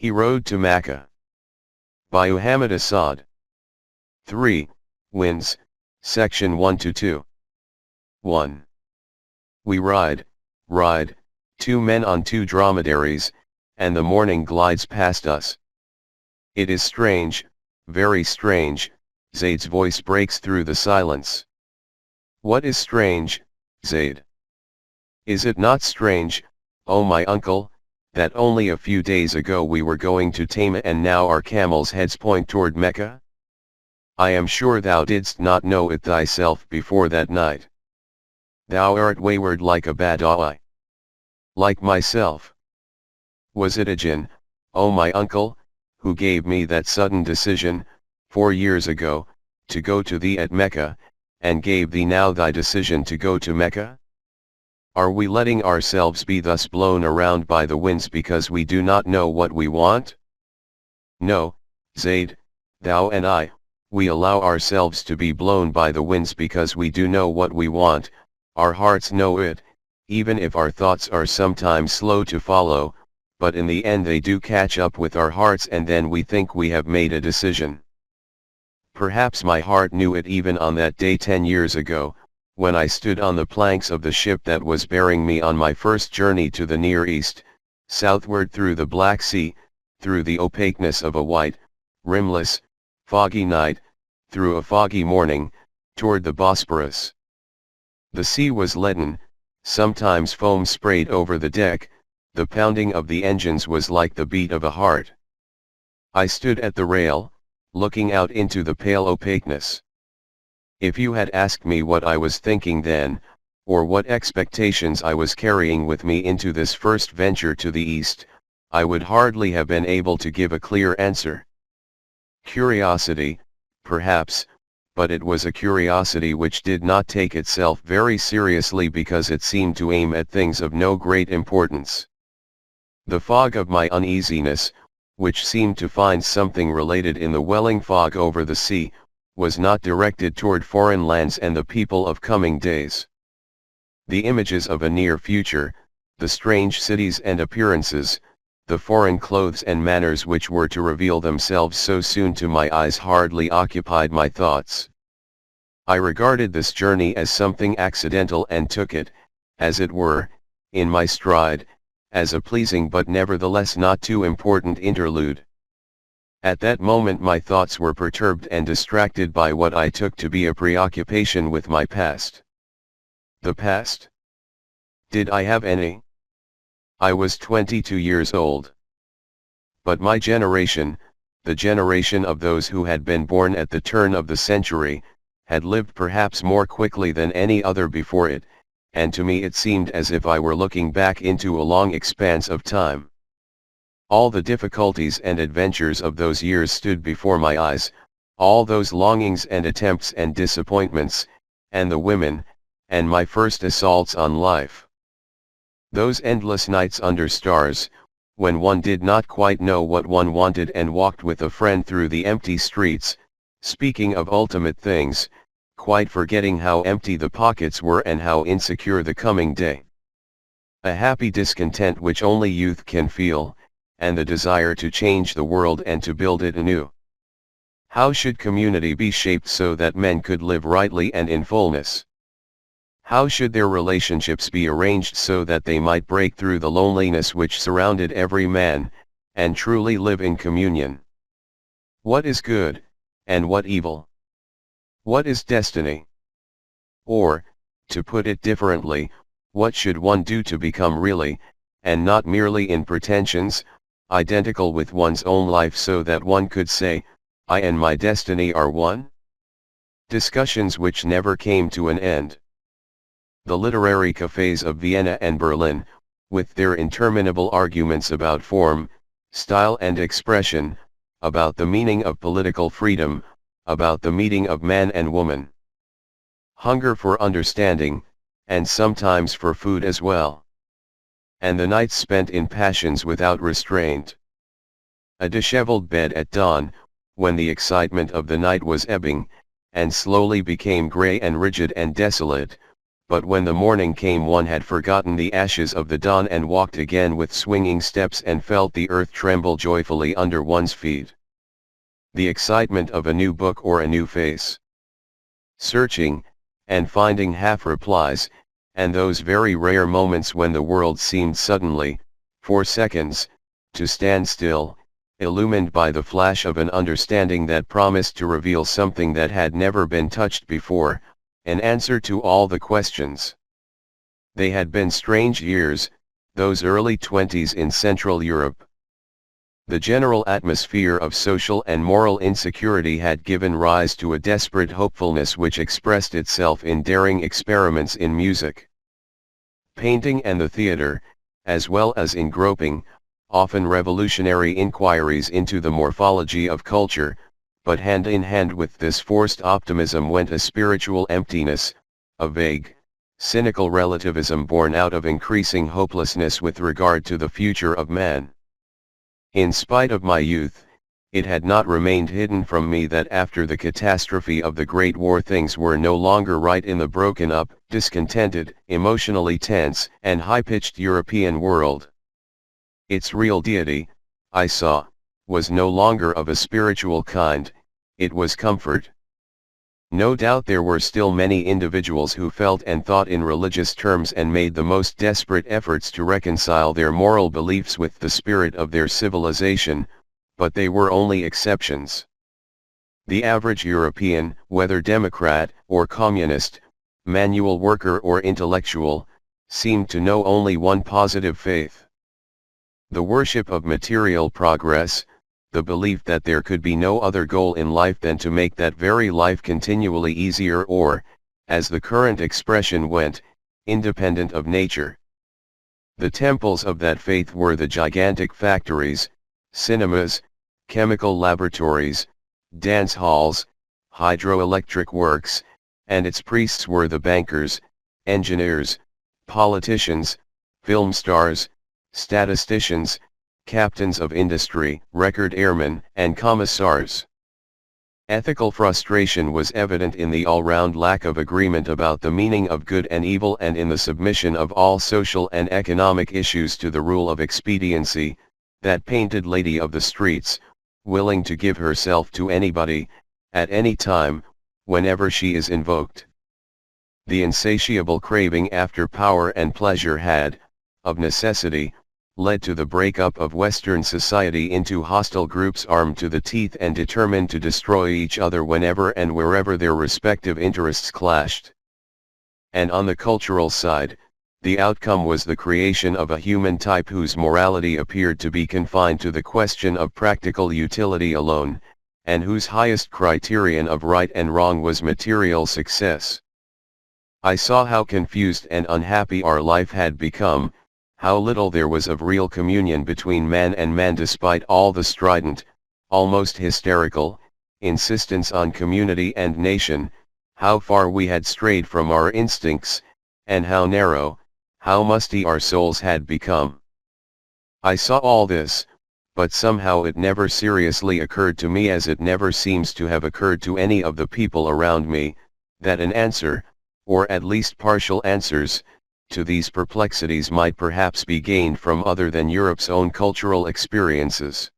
He rode to Makkah. By Muhammad Asad. 3. Winds, Section 1-2. 1. We ride, 2 men on 2 dromedaries, and the morning glides past us. It is strange, very strange, Zaid's voice breaks through the silence. What is strange, Zaid? Is it not strange, oh my uncle, that only a few days ago we were going to Tama and now our camels' heads point toward Mecca? I am sure thou didst not know it thyself before that night. Thou art wayward like a Badawi. Like myself. Was it a jinn, oh my uncle, who gave me that sudden decision, 4 years ago, to go to thee at Mecca, and gave thee now thy decision to go to Mecca? Are we letting ourselves be thus blown around by the winds because we do not know what we want? No, Zaid, thou and I, we allow ourselves to be blown by the winds because we do know what we want, our hearts know it, even if our thoughts are sometimes slow to follow, but in the end they do catch up with our hearts and then we think we have made a decision. Perhaps my heart knew it even on that day 10 years ago, when I stood on the planks of the ship that was bearing me on my first journey to the Near East, southward through the Black Sea, through the opaqueness of a white, rimless, foggy night, through a foggy morning, toward the Bosporus. The sea was leaden, sometimes foam sprayed over the deck, the pounding of the engines was like the beat of a heart. I stood at the rail, looking out into the pale opaqueness. If you had asked me what I was thinking then, or what expectations I was carrying with me into this first venture to the east, I would hardly have been able to give a clear answer. Curiosity, perhaps, but it was a curiosity which did not take itself very seriously because it seemed to aim at things of no great importance. The fog of my uneasiness, which seemed to find something related in the welling fog over the sea, was not directed toward foreign lands and the people of coming days. The images of a near future, the strange cities and appearances, the foreign clothes and manners which were to reveal themselves so soon to my eyes hardly occupied my thoughts. I regarded this journey as something accidental and took it, as it were, in my stride, as a pleasing but nevertheless not too important interlude. At that moment my thoughts were perturbed and distracted by what I took to be a preoccupation with my past. The past? Did I have any? I was 22 years old. But my generation, the generation of those who had been born at the turn of the century, had lived perhaps more quickly than any other before it, and to me it seemed as if I were looking back into a long expanse of time. All the difficulties and adventures of those years stood before my eyes, all those longings and attempts and disappointments, and the women, and my first assaults on life. Those endless nights under stars, when one did not quite know what one wanted and walked with a friend through the empty streets, speaking of ultimate things, quite forgetting how empty the pockets were and how insecure the coming day. A happy discontent which only youth can feel, and the desire to change the world and to build it anew. How should community be shaped so that men could live rightly and in fullness? How should their relationships be arranged so that they might break through the loneliness which surrounded every man, and truly live in communion? What is good, and what evil? What is destiny? Or, to put it differently, what should one do to become really, and not merely in pretensions, identical with one's own life so that one could say, I and my destiny are one? Discussions which never came to an end. The literary cafes of Vienna and Berlin, with their interminable arguments about form, style and expression, about the meaning of political freedom, about the meeting of man and woman. Hunger for understanding, and sometimes for food as well. And the nights spent in passions without restraint. A disheveled bed at dawn, when the excitement of the night was ebbing, and slowly became grey and rigid and desolate, but when the morning came one had forgotten the ashes of the dawn and walked again with swinging steps and felt the earth tremble joyfully under one's feet. The excitement of a new book or a new face. Searching, and finding half replies, and those very rare moments when the world seemed suddenly, for seconds, to stand still, illumined by the flash of an understanding that promised to reveal something that had never been touched before, an answer to all the questions. They had been strange years, those early 20s in Central Europe. The general atmosphere of social and moral insecurity had given rise to a desperate hopefulness which expressed itself in daring experiments in music, painting and the theater, as well as in groping, often revolutionary inquiries into the morphology of culture, but hand in hand with this forced optimism went a spiritual emptiness, a vague, cynical relativism born out of increasing hopelessness with regard to the future of man. In spite of my youth, it had not remained hidden from me that after the catastrophe of the Great War things were no longer right in the broken up, discontented, emotionally tense, and high-pitched European world. Its real deity, I saw, was no longer of a spiritual kind, it was comfort. No doubt there were still many individuals who felt and thought in religious terms and made the most desperate efforts to reconcile their moral beliefs with the spirit of their civilization, but they were only exceptions. The average European, whether Democrat or Communist, manual worker or intellectual, seemed to know only one positive faith. The worship of material progress, the belief that there could be no other goal in life than to make that very life continually easier or, as the current expression went, independent of nature. The temples of that faith were the gigantic factories, cinemas, chemical laboratories, dance halls, hydroelectric works, and its priests were the bankers, engineers, politicians, film stars, statisticians, captains of industry, record airmen, and commissars. Ethical frustration was evident in the all-round lack of agreement about the meaning of good and evil and in the submission of all social and economic issues to the rule of expediency, that painted lady of the streets, willing to give herself to anybody, at any time, whenever she is invoked. The insatiable craving after power and pleasure had, of necessity, led to the breakup of Western society into hostile groups armed to the teeth and determined to destroy each other whenever and wherever their respective interests clashed. And on the cultural side, the outcome was the creation of a human type whose morality appeared to be confined to the question of practical utility alone, and whose highest criterion of right and wrong was material success. I saw how confused and unhappy our life had become, how little there was of real communion between man and man despite all the strident, almost hysterical, insistence on community and nation, how far we had strayed from our instincts, and how narrow, how musty our souls had become. I saw all this, but somehow it never seriously occurred to me, as it never seems to have occurred to any of the people around me, that an answer, or at least partial answers, to these perplexities might perhaps be gained from other than Europe's own cultural experiences.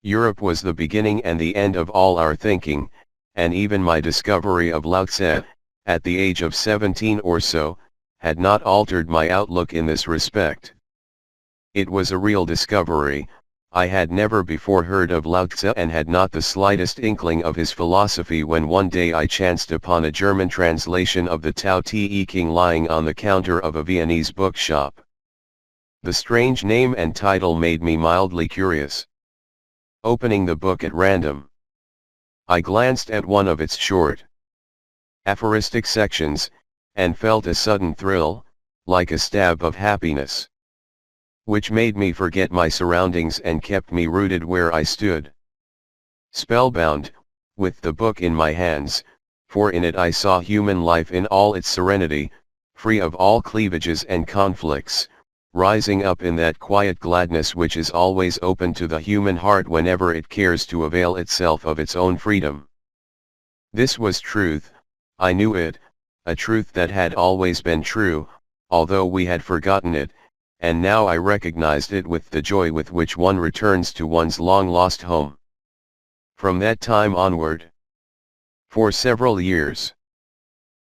Europe was the beginning and the end of all our thinking, and even my discovery of Lao Tse, at the age of 17 or so, had not altered my outlook in this respect. It was a real discovery. I had never before heard of Lao Tse and had not the slightest inkling of his philosophy when one day I chanced upon a German translation of the Tao Te Ching lying on the counter of a Viennese bookshop. The strange name and title made me mildly curious. Opening the book at random, I glanced at one of its short, aphoristic sections, and felt a sudden thrill, like a stab of happiness, which made me forget my surroundings and kept me rooted where I stood. Spellbound, with the book in my hands, for in it I saw human life in all its serenity, free of all cleavages and conflicts, rising up in that quiet gladness which is always open to the human heart whenever it cares to avail itself of its own freedom. This was truth, I knew it, a truth that had always been true, although we had forgotten it, and now I recognized it with the joy with which one returns to one's long-lost home. From that time onward, for several years,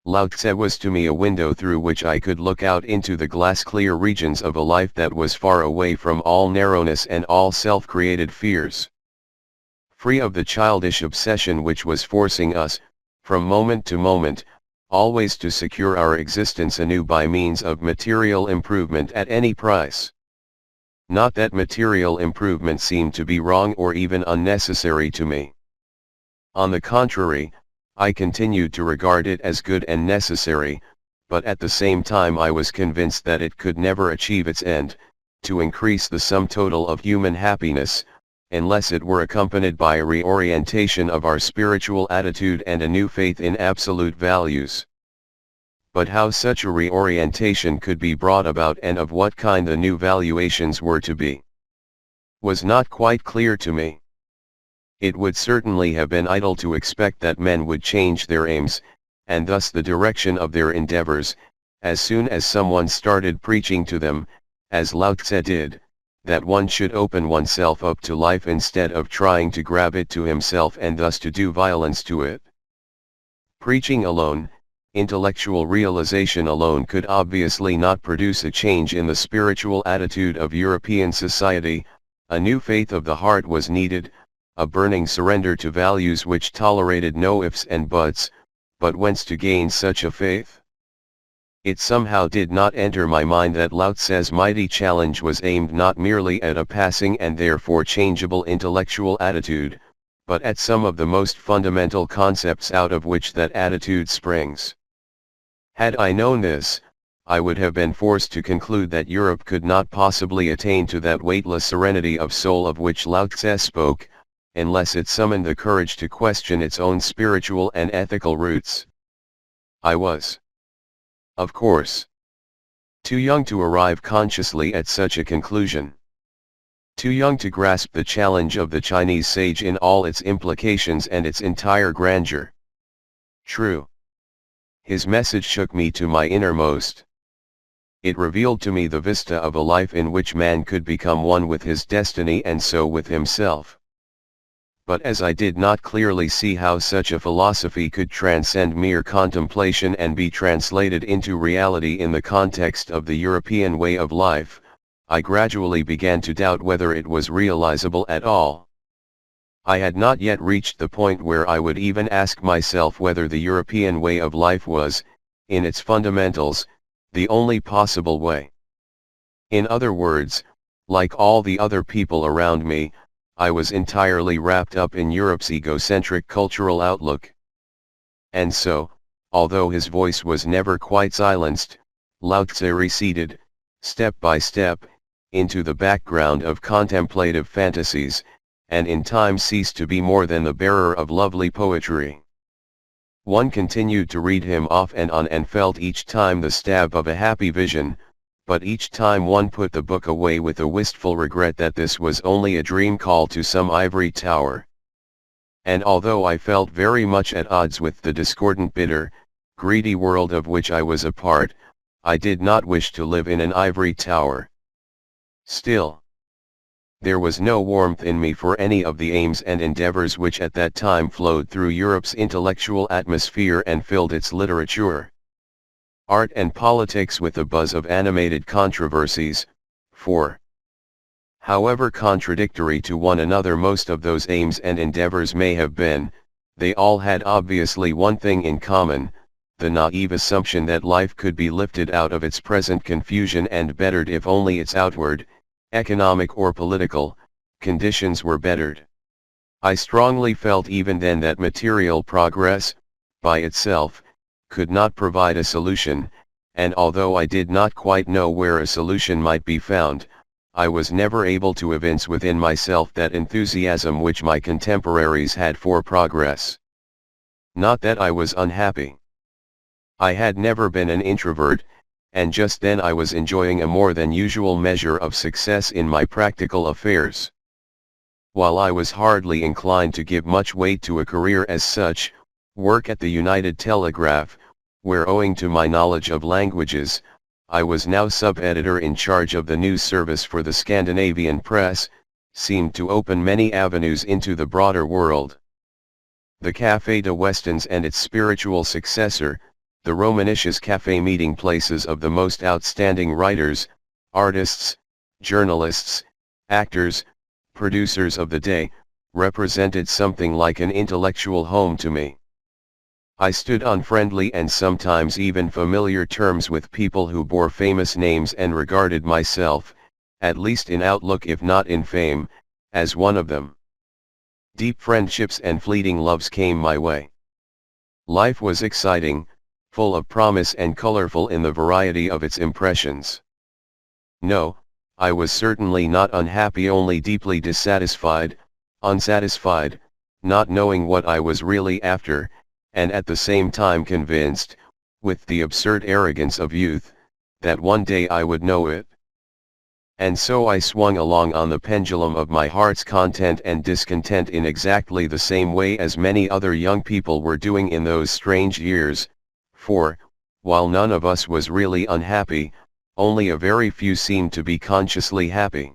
Lao Tse was to me a window through which I could look out into the glass-clear regions of a life that was far away from all narrowness and all self-created fears. Free of the childish obsession which was forcing us, from moment to moment, always to secure our existence anew by means of material improvement at any price. Not that material improvement seemed to be wrong or even unnecessary to me. On the contrary, I continued to regard it as good and necessary, but at the same time I was convinced that it could never achieve its end, to increase the sum total of human happiness, unless it were accompanied by a reorientation of our spiritual attitude and a new faith in absolute values. But how such a reorientation could be brought about and of what kind the new valuations were to be, was not quite clear to me. It would certainly have been idle to expect that men would change their aims, and thus the direction of their endeavors, as soon as someone started preaching to them, as Lao Tse did, that one should open oneself up to life instead of trying to grab it to himself and thus to do violence to it. Preaching alone, intellectual realization alone could obviously not produce a change in the spiritual attitude of European society. A new faith of the heart was needed, a burning surrender to values which tolerated no ifs and buts, but whence to gain such a faith? It somehow did not enter my mind that Lao Tse's mighty challenge was aimed not merely at a passing and therefore changeable intellectual attitude, but at some of the most fundamental concepts out of which that attitude springs. Had I known this, I would have been forced to conclude that Europe could not possibly attain to that weightless serenity of soul of which Lao Tse spoke, unless it summoned the courage to question its own spiritual and ethical roots. I was, of course, too young to arrive consciously at such a conclusion. Too young to grasp the challenge of the Chinese sage in all its implications and its entire grandeur. True. His message shook me to my innermost. It revealed to me the vista of a life in which man could become one with his destiny and so with himself. But as I did not clearly see how such a philosophy could transcend mere contemplation and be translated into reality in the context of the European way of life, I gradually began to doubt whether it was realizable at all. I had not yet reached the point where I would even ask myself whether the European way of life was, in its fundamentals, the only possible way. In other words, like all the other people around me, I was entirely wrapped up in Europe's egocentric cultural outlook. And so, although his voice was never quite silenced, Lao Tse receded, step by step, into the background of contemplative fantasies, and in time ceased to be more than the bearer of lovely poetry. One continued to read him off and on and felt each time the stab of a happy vision, but each time one put the book away with a wistful regret that this was only a dream call to some ivory tower. And although I felt very much at odds with the discordant, bitter, greedy world of which I was a part, I did not wish to live in an ivory tower. Still, there was no warmth in me for any of the aims and endeavors which at that time flowed through Europe's intellectual atmosphere and filled its literature. Art and politics with a buzz of animated controversies, for, however contradictory to one another most of those aims and endeavors may have been, they all had obviously one thing in common, the naive assumption that life could be lifted out of its present confusion and bettered if only its outward, economic or political, conditions were bettered. I strongly felt even then that material progress, by itself, could not provide a solution, and although I did not quite know where a solution might be found, I was never able to evince within myself that enthusiasm which my contemporaries had for progress. Not that I was unhappy. I had never been an introvert, and just then I was enjoying a more than usual measure of success in my practical affairs. While I was hardly inclined to give much weight to a career as such, work at the United Telegraph, where owing to my knowledge of languages, I was now sub-editor in charge of the news service for the Scandinavian press, seemed to open many avenues into the broader world. The Café de Westens and its spiritual successor, the Romanicious Café, meeting places of the most outstanding writers, artists, journalists, actors, producers of the day, represented something like an intellectual home to me. I stood on friendly and sometimes even familiar terms with people who bore famous names and regarded myself, at least in outlook if not in fame, as one of them. Deep friendships and fleeting loves came my way. Life was exciting, full of promise and colorful in the variety of its impressions. No, I was certainly not unhappy, only deeply dissatisfied, unsatisfied, not knowing what I was really after, and at the same time convinced, with the absurd arrogance of youth, that one day I would know it. And so I swung along on the pendulum of my heart's content and discontent in exactly the same way as many other young people were doing in those strange years, for, while none of us was really unhappy, only a very few seemed to be consciously happy.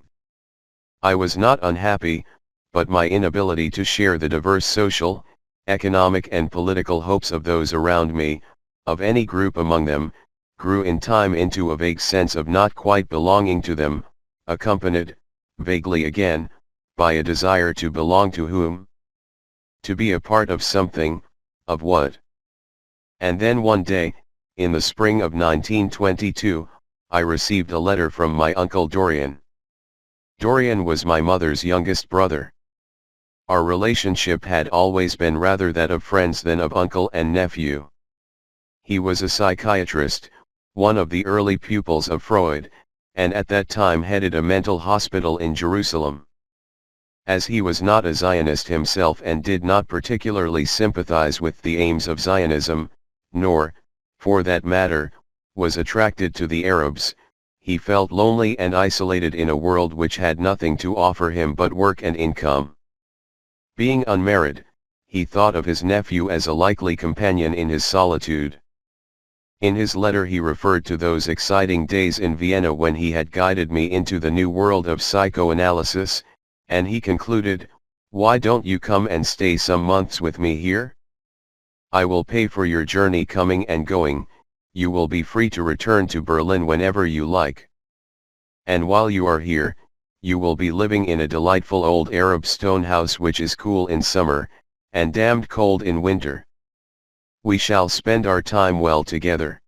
I was not unhappy, but my inability to share the diverse social, economic and political hopes of those around me, of any group among them, grew in time into a vague sense of not quite belonging to them, accompanied, vaguely again, by a desire to belong to whom? To be a part of something, of what? And then one day, in the spring of 1922, I received a letter from my uncle Dorian. Dorian was my mother's youngest brother. Our relationship had always been rather that of friends than of uncle and nephew. He was a psychiatrist, one of the early pupils of Freud, and at that time headed a mental hospital in Jerusalem. As he was not a Zionist himself and did not particularly sympathize with the aims of Zionism, nor, for that matter, was attracted to the Arabs, he felt lonely and isolated in a world which had nothing to offer him but work and income. Being unmarried, he thought of his nephew as a likely companion in his solitude. In his letter he referred to those exciting days in Vienna when he had guided me into the new world of psychoanalysis, and he concluded, "Why don't you come and stay some months with me here? I will pay for your journey coming and going, you will be free to return to Berlin whenever you like. And while you are here, you will be living in a delightful old Arab stone house which is cool in summer, and damned cold in winter. We shall spend our time well together.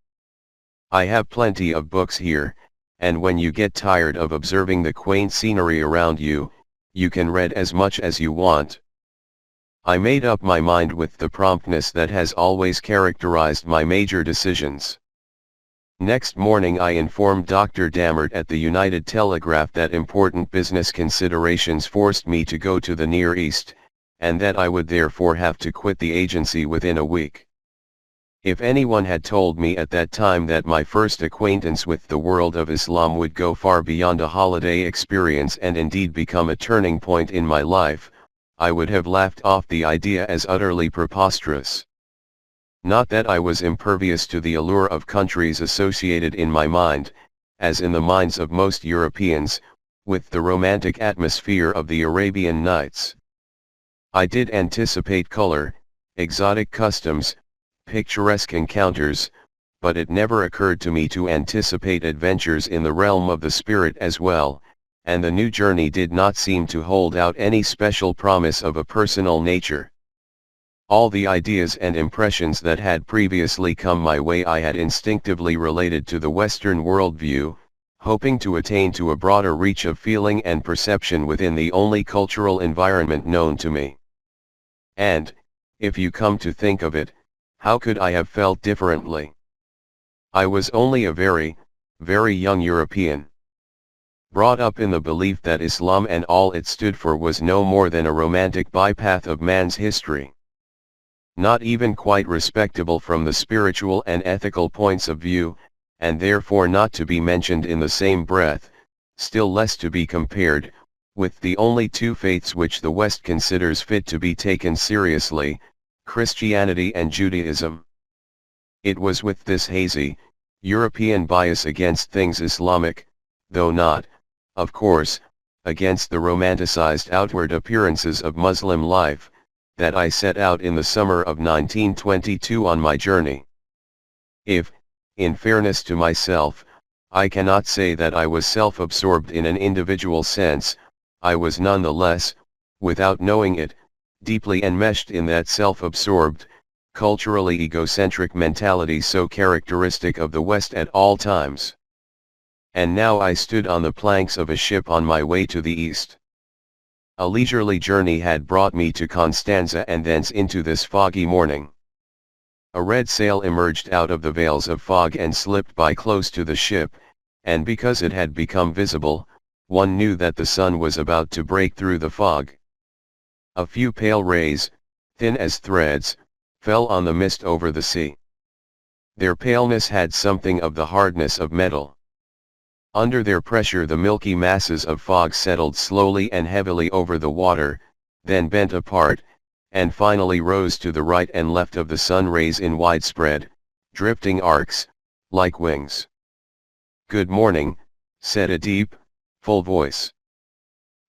I have plenty of books here, and when you get tired of observing the quaint scenery around you, you can read as much as you want." I made up my mind with the promptness that has always characterized my major decisions. Next morning I informed Dr. Dammert at the United Telegraph that important business considerations forced me to go to the Near East, and that I would therefore have to quit the agency within a week. If anyone had told me at that time that my first acquaintance with the world of Islam would go far beyond a holiday experience and indeed become a turning point in my life, I would have laughed off the idea as utterly preposterous. Not that I was impervious to the allure of countries associated in my mind, as in the minds of most Europeans, with the romantic atmosphere of the Arabian Nights. I did anticipate color, exotic customs, picturesque encounters, but it never occurred to me to anticipate adventures in the realm of the spirit as well, and the new journey did not seem to hold out any special promise of a personal nature. All the ideas and impressions that had previously come my way I had instinctively related to the Western worldview, hoping to attain to a broader reach of feeling and perception within the only cultural environment known to me. And, if you come to think of it, how could I have felt differently? I was only a very, very young European. Brought up in the belief that Islam and all it stood for was no more than a romantic bypath of man's history. Not even quite respectable from the spiritual and ethical points of view, and therefore not to be mentioned in the same breath, still less to be compared, with the only two faiths which the West considers fit to be taken seriously, Christianity and Judaism. It was with this hazy, European bias against things Islamic, though not, of course, against the romanticized outward appearances of Muslim life, that I set out in the summer of 1922 on my journey. If, in fairness to myself, I cannot say that I was self-absorbed in an individual sense, I was nonetheless, without knowing it, deeply enmeshed in that self-absorbed, culturally egocentric mentality so characteristic of the West at all times. And now I stood on the planks of a ship on my way to the east. A leisurely journey had brought me to Constanza and thence into this foggy morning. A red sail emerged out of the veils of fog and slipped by close to the ship, and because it had become visible, one knew that the sun was about to break through the fog. A few pale rays, thin as threads, fell on the mist over the sea. Their paleness had something of the hardness of metal. Under their pressure the milky masses of fog settled slowly and heavily over the water, then bent apart, and finally rose to the right and left of the sun rays in widespread, drifting arcs, like wings. "Good morning," said a deep, full voice.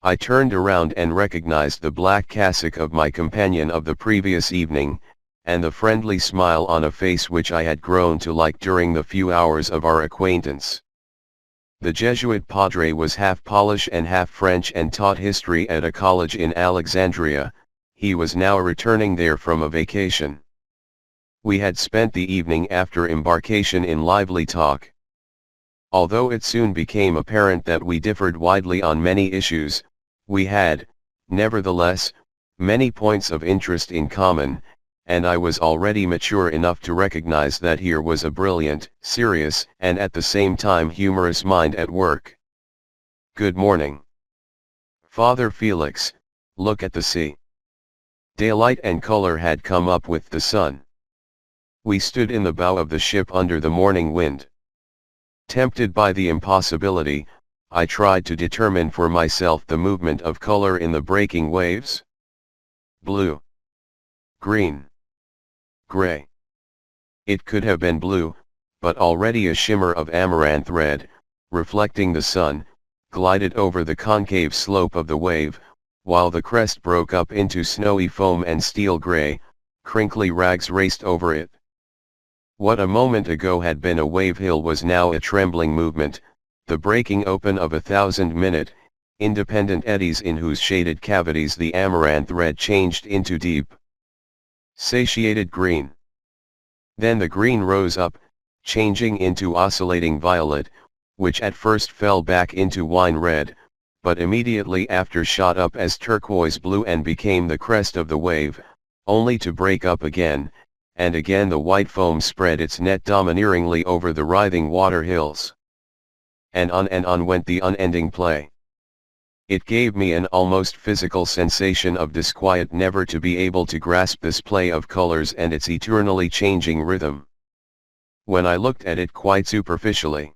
I turned around and recognized the black cassock of my companion of the previous evening, and the friendly smile on a face which I had grown to like during the few hours of our acquaintance. The Jesuit padre was half Polish and half French and taught history at a college in Alexandria. He was now returning there from a vacation. We had spent the evening after embarkation in lively talk. Although it soon became apparent that we differed widely on many issues, we had, nevertheless, many points of interest in common, and I was already mature enough to recognize that here was a brilliant, serious, and at the same time humorous mind at work. "Good morning. Father Felix, look at the sea." Daylight and color had come up with the sun. We stood in the bow of the ship under the morning wind. Tempted by the impossibility, I tried to determine for myself the movement of color in the breaking waves. Blue. Green. Gray. It could have been blue, but already a shimmer of amaranth red, reflecting the sun, glided over the concave slope of the wave, while the crest broke up into snowy foam and steel gray, crinkly rags raced over it. What a moment ago had been a wave hill was now a trembling movement, the breaking open of 1,000-minute, independent eddies in whose shaded cavities the amaranth red changed into deep, satiated green. Then the green rose up, changing into oscillating violet, which at first fell back into wine red, but immediately after shot up as turquoise blue and became the crest of the wave, only to break up again, and again the white foam spread its net domineeringly over the writhing water hills. And on went the unending play. It gave me an almost physical sensation of disquiet never to be able to grasp this play of colors and its eternally changing rhythm. When I looked at it quite superficially,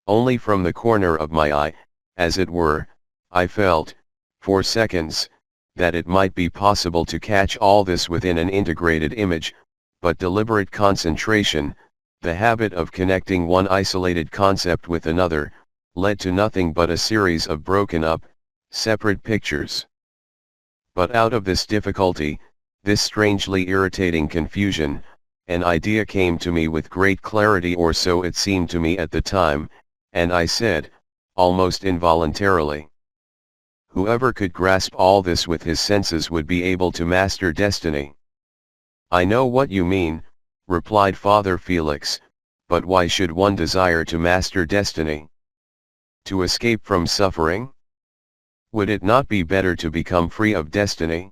only from the corner of my eye, as it were, I felt, for seconds, that it might be possible to catch all this within an integrated image, but deliberate concentration, the habit of connecting one isolated concept with another, led to nothing but a series of broken up, separate pictures. But out of this difficulty, this strangely irritating confusion, an idea came to me with great clarity, or so it seemed to me at the time, and I said, almost involuntarily, "Whoever could grasp all this with his senses would be able to master destiny." "I know what you mean," replied Father Felix, "but why should one desire to master destiny? To escape from suffering? Would it not be better to become free of destiny?"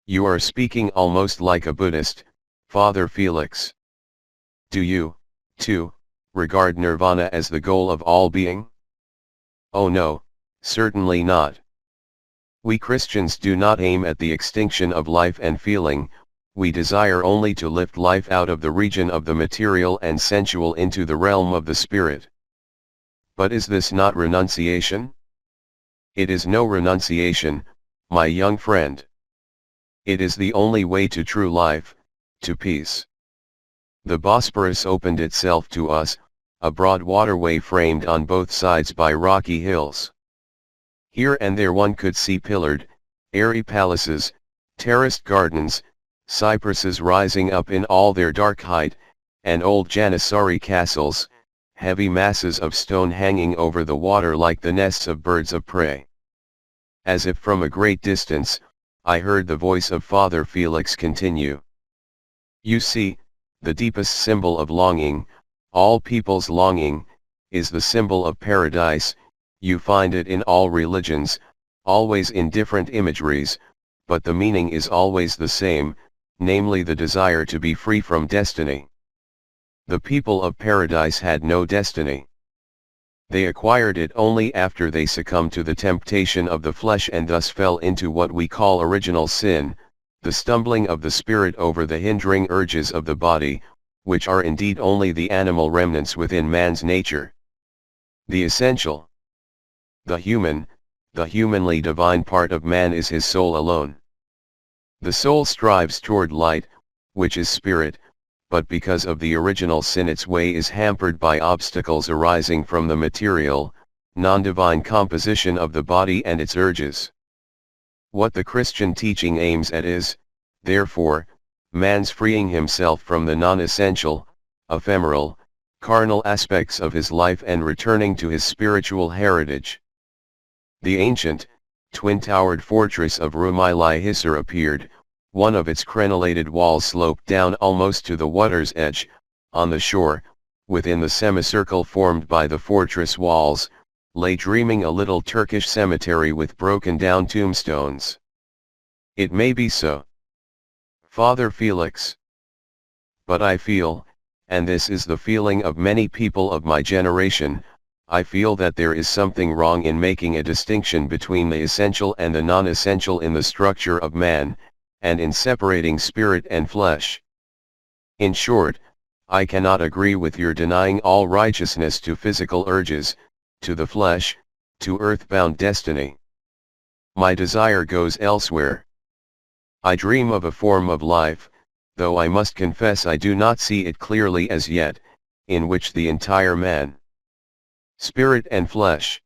"You are speaking almost like a Buddhist, Father Felix. Do you, too, regard nirvana as the goal of all being?" "Oh no, certainly not. We Christians do not aim at the extinction of life and feeling, we desire only to lift life out of the region of the material and sensual into the realm of the spirit." "But is this not renunciation?" "It is no renunciation, my young friend. It is the only way to true life, to peace. The Bosporus opened itself to us, a broad waterway framed on both sides by rocky hills. Here and there one could see pillared, airy palaces, terraced gardens, cypresses rising up in all their dark height, and old Janissary castles, heavy masses of stone hanging over the water like the nests of birds of prey. As if from a great distance, I heard the voice of Father Felix continue. You see, the deepest symbol of longing, all people's longing, is the symbol of paradise. You find it in all religions, always in different imageries, but the meaning is always the same, namely the desire to be free from destiny. The people of paradise had no destiny. They acquired it only after they succumbed to the temptation of the flesh and thus fell into what we call original sin, the stumbling of the spirit over the hindering urges of the body, which are indeed only the animal remnants within man's nature. The essential, the humanly divine part of man is his soul alone. The soul strives toward light, which is spirit, but because of the original sin its way is hampered by obstacles arising from the material, non-divine composition of the body and its urges. What the Christian teaching aims at is, therefore, man's freeing himself from the non-essential, ephemeral, carnal aspects of his life and returning to his spiritual heritage. The ancient, twin-towered fortress of Rumili Hisar appeared. One of its crenellated walls sloped down almost to the water's edge. On the shore, within the semicircle formed by the fortress walls, lay dreaming a little Turkish cemetery with broken-down tombstones. It may be so, Father Felix. But I feel, and this is the feeling of many people of my generation, I feel that there is something wrong in making a distinction between the essential and the non-essential in the structure of man, and in separating spirit and flesh. In short, I cannot agree with your denying all righteousness to physical urges, to the flesh, to earthbound destiny. My desire goes elsewhere. I dream of a form of life, though I must confess I do not see it clearly as yet, in which the entire man, spirit and flesh,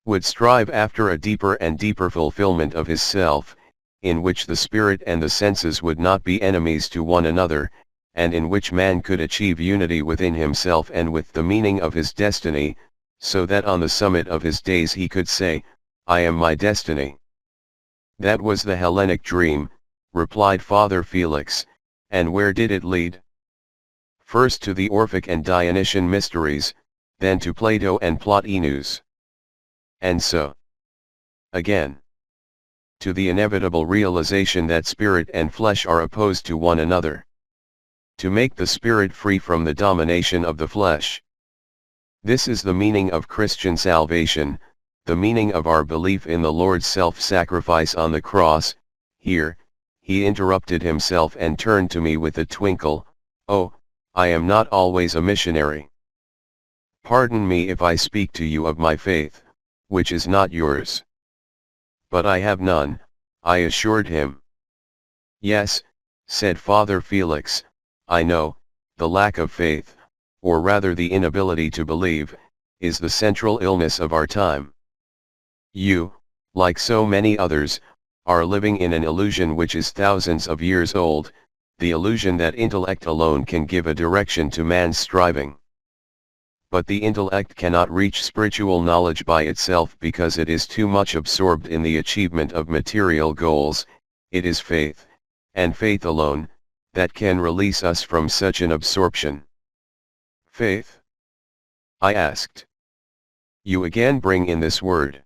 would strive after a deeper and deeper fulfillment of his self, in which the spirit and the senses would not be enemies to one another, and in which man could achieve unity within himself and with the meaning of his destiny, so that on the summit of his days he could say, I am my destiny. That was the Hellenic dream, replied Father Felix, and where did it lead? First to the Orphic and Dionysian mysteries, then to Plato and Plotinus. And so, again, to the inevitable realization that spirit and flesh are opposed to one another. To make the spirit free from the domination of the flesh. This is the meaning of Christian salvation, the meaning of our belief in the Lord's self-sacrifice on the cross. Here, he interrupted himself and turned to me with a twinkle. Oh, I am not always a missionary. Pardon me if I speak to you of my faith, which is not yours. But I have none, I assured him. Yes, said Father Felix, I know, the lack of faith, or rather the inability to believe, is the central illness of our time. You, like so many others, are living in an illusion which is thousands of years old, the illusion that intellect alone can give a direction to man's striving. But the intellect cannot reach spiritual knowledge by itself because it is too much absorbed in the achievement of material goals. It is faith, and faith alone, that can release us from such an absorption. Faith? I asked. You again bring in this word.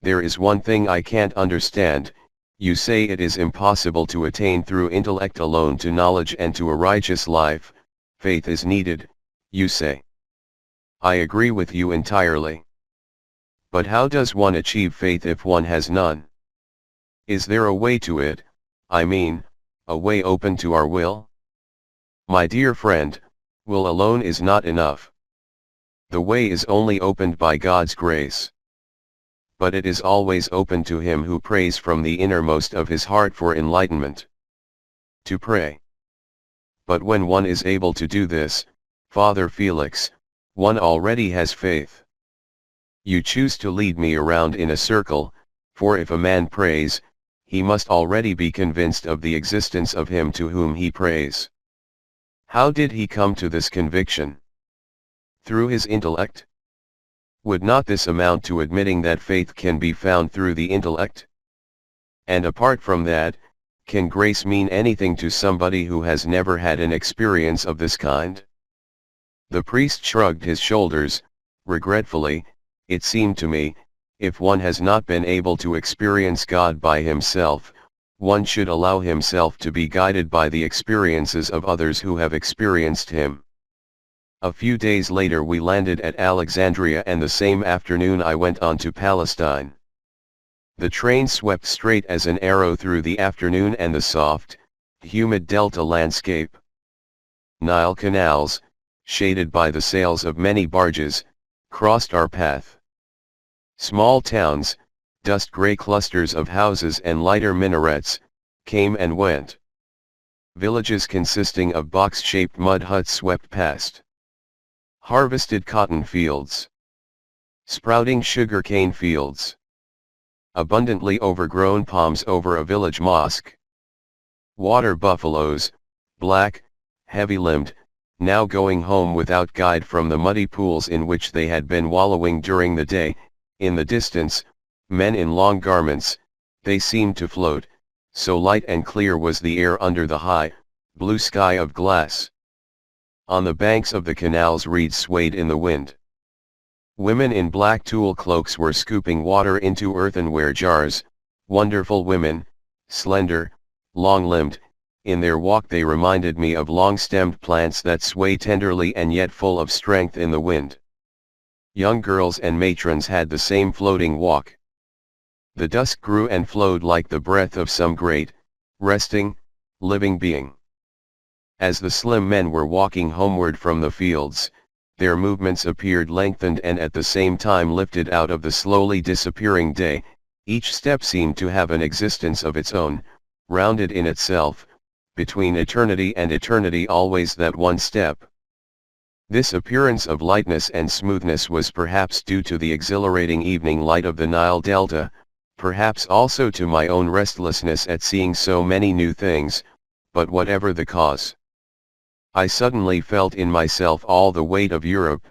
There is one thing I can't understand. You say it is impossible to attain through intellect alone to knowledge and to a righteous life. Faith is needed, you say. I agree with you entirely. But how does one achieve faith if one has none? Is there a way to it, I mean, a way open to our will? My dear friend, will alone is not enough. The way is only opened by God's grace. But it is always open to him who prays from the innermost of his heart for enlightenment. To pray. But when one is able to do this, Father Felix, one already has faith. You choose to lead me around in a circle, for if a man prays, he must already be convinced of the existence of him to whom he prays. How did he come to this conviction? Through his intellect? Would not this amount to admitting that faith can be found through the intellect? And apart from that, can grace mean anything to somebody who has never had an experience of this kind? The priest shrugged his shoulders, regretfully. It seemed to me, if one has not been able to experience God by himself, one should allow himself to be guided by the experiences of others who have experienced him. A few days later we landed at Alexandria, and the same afternoon I went on to Palestine. The train swept straight as an arrow through the afternoon and the soft, humid delta landscape. Nile canals, shaded by the sails of many barges, crossed our path. Small towns, dust-gray clusters of houses and lighter minarets, came and went. Villages consisting of box-shaped mud huts swept past. Harvested cotton fields. Sprouting sugar-cane fields. Abundantly overgrown palms over a village mosque. Water buffaloes, black, heavy-limbed, now going home without guide from the muddy pools in which they had been wallowing during the day. In the distance, men in long garments, they seemed to float, so light and clear was the air under the high, blue sky of glass. On the banks of the canals reeds swayed in the wind. Women in black tulle cloaks were scooping water into earthenware jars, wonderful women, slender, long-limbed. In their walk they reminded me of long-stemmed plants that sway tenderly and yet full of strength in the wind. Young girls and matrons had the same floating walk. The dusk grew and flowed like the breath of some great, resting, living being. As the slim men were walking homeward from the fields, their movements appeared lengthened and at the same time lifted out of the slowly disappearing day. Each step seemed to have an existence of its own, rounded in itself, between eternity and eternity always that one step. This appearance of lightness and smoothness was perhaps due to the exhilarating evening light of the Nile Delta, perhaps also to my own restlessness at seeing so many new things, but whatever the cause, I suddenly felt in myself all the weight of Europe,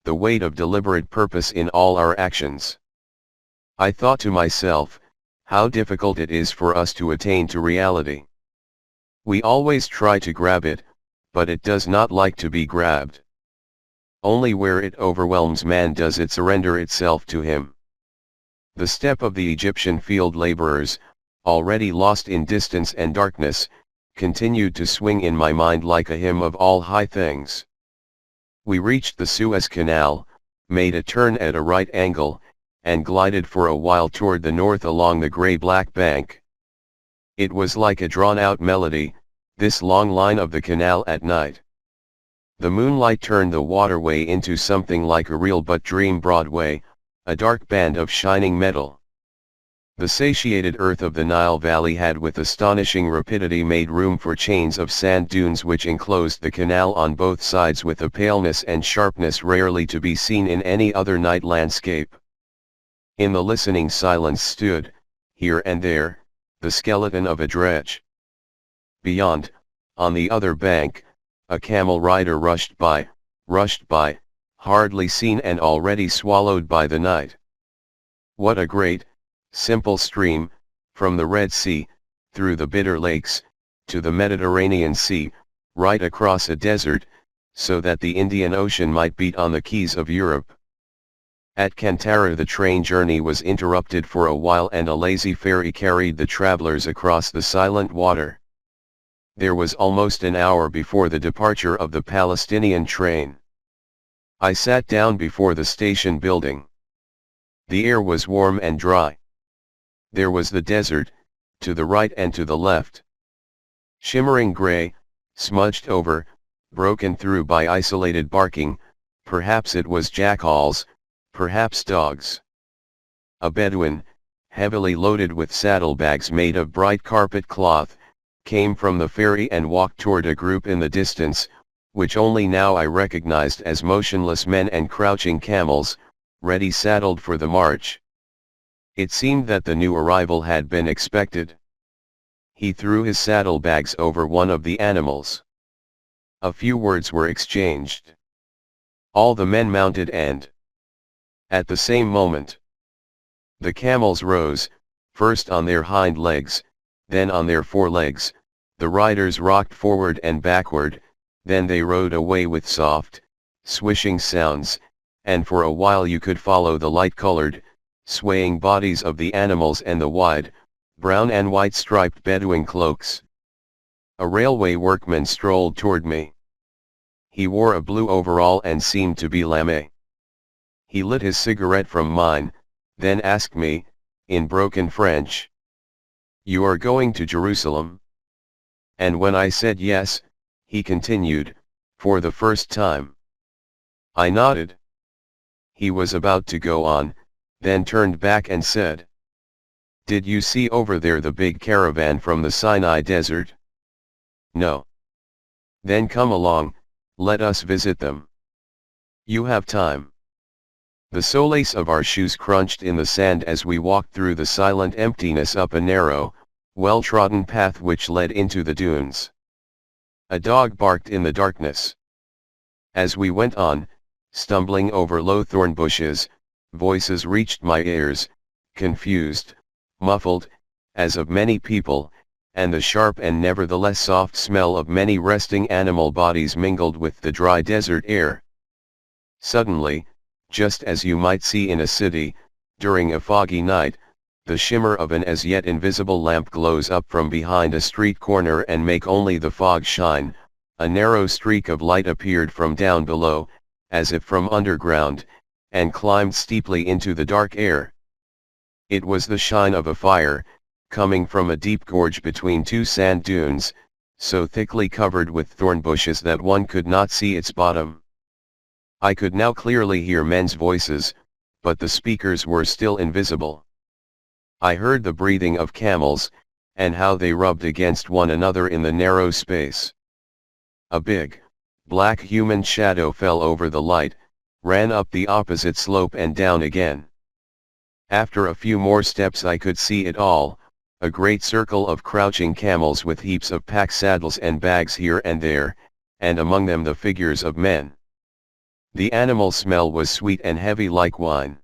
the weight of deliberate purpose in all our actions. I thought to myself, how difficult it is for us to attain to reality. We always try to grab it, but it does not like to be grabbed. Only where it overwhelms man does it surrender itself to him. The step of the Egyptian field laborers, already lost in distance and darkness, continued to swing in my mind like a hymn of all high things. We reached the Suez Canal, made a turn at a right angle, and glided for a while toward the north along the grey-black bank. It was like a drawn-out melody, this long line of the canal at night. The moonlight turned the waterway into something like a real but dream Broadway, a dark band of shining metal. The satiated earth of the Nile Valley had with astonishing rapidity made room for chains of sand dunes which enclosed the canal on both sides with a paleness and sharpness rarely to be seen in any other night landscape. In the listening silence stood, here and there, the skeleton of a dredge. Beyond, on the other bank, a camel rider rushed by, hardly seen and already swallowed by the night. What a great, simple stream, from the Red Sea, through the bitter lakes, to the Mediterranean Sea, right across a desert, so that the Indian Ocean might beat on the keys of Europe. At Kantara the train journey was interrupted for a while and a lazy ferry carried the travelers across the silent water. There was almost an hour before the departure of the Palestinian train. I sat down before the station building. The air was warm and dry. There was the desert, to the right and to the left. Shimmering grey, smudged over, broken through by isolated barking, perhaps it was jackals, perhaps dogs. A Bedouin, heavily loaded with saddlebags made of bright carpet cloth, came from the ferry and walked toward a group in the distance, which only now I recognized as motionless men and crouching camels, ready saddled for the march. It seemed that the new arrival had been expected. He threw his saddlebags over one of the animals. A few words were exchanged. All the men mounted and, at the same moment, the camels rose, first on their hind legs, then on their forelegs. The riders rocked forward and backward, then they rode away with soft, swishing sounds, and for a while you could follow the light-colored, swaying bodies of the animals and the wide, brown and white striped Bedouin cloaks. A railway workman strolled toward me. He wore a blue overall and seemed to be lame. He lit his cigarette from mine, then asked me, in broken French, "You are going to Jerusalem?" And when I said yes, he continued, "For the first time." I nodded. He was about to go on, then turned back and said, "Did you see over there the big caravan from the Sinai desert?" "No." "Then come along, let us visit them. You have time." The soles of our shoes crunched in the sand as we walked through the silent emptiness up a narrow, well-trodden path which led into the dunes. A dog barked in the darkness. As we went on, stumbling over low thorn bushes, voices reached my ears, confused, muffled, as of many people, and the sharp and nevertheless soft smell of many resting animal bodies mingled with the dry desert air. Suddenly, just as you might see in a city, during a foggy night, the shimmer of an as yet invisible lamp glows up from behind a street corner and make only the fog shine, a narrow streak of light appeared from down below, as if from underground, and climbed steeply into the dark air. It was the shine of a fire, coming from a deep gorge between two sand dunes, so thickly covered with thorn bushes that one could not see its bottom. I could now clearly hear men's voices, but the speakers were still invisible. I heard the breathing of camels, and how they rubbed against one another in the narrow space. A big, black human shadow fell over the light, ran up the opposite slope and down again. After a few more steps I could see it all, a great circle of crouching camels with heaps of pack saddles and bags here and there, and among them the figures of men. The animal smell was sweet and heavy like wine.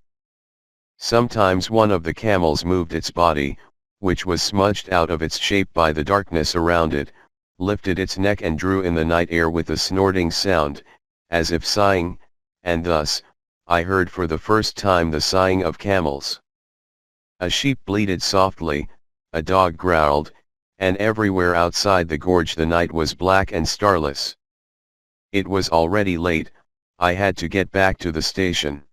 Sometimes one of the camels moved its body, which was smudged out of its shape by the darkness around it, lifted its neck and drew in the night air with a snorting sound, as if sighing, and thus, I heard for the first time the sighing of camels. A sheep bleated softly, a dog growled, and everywhere outside the gorge the night was black and starless. It was already late, I had to get back to the station.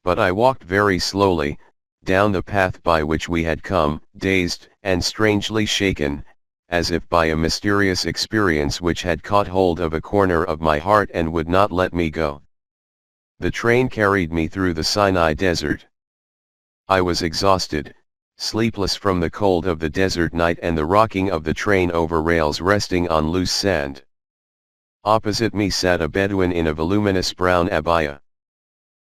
But I walked very slowly, down the path by which we had come, dazed and strangely shaken, as if by a mysterious experience which had caught hold of a corner of my heart and would not let me go. The train carried me through the Sinai desert. I was exhausted, sleepless from the cold of the desert night and the rocking of the train over rails resting on loose sand. Opposite me sat a Bedouin in a voluminous brown abaya.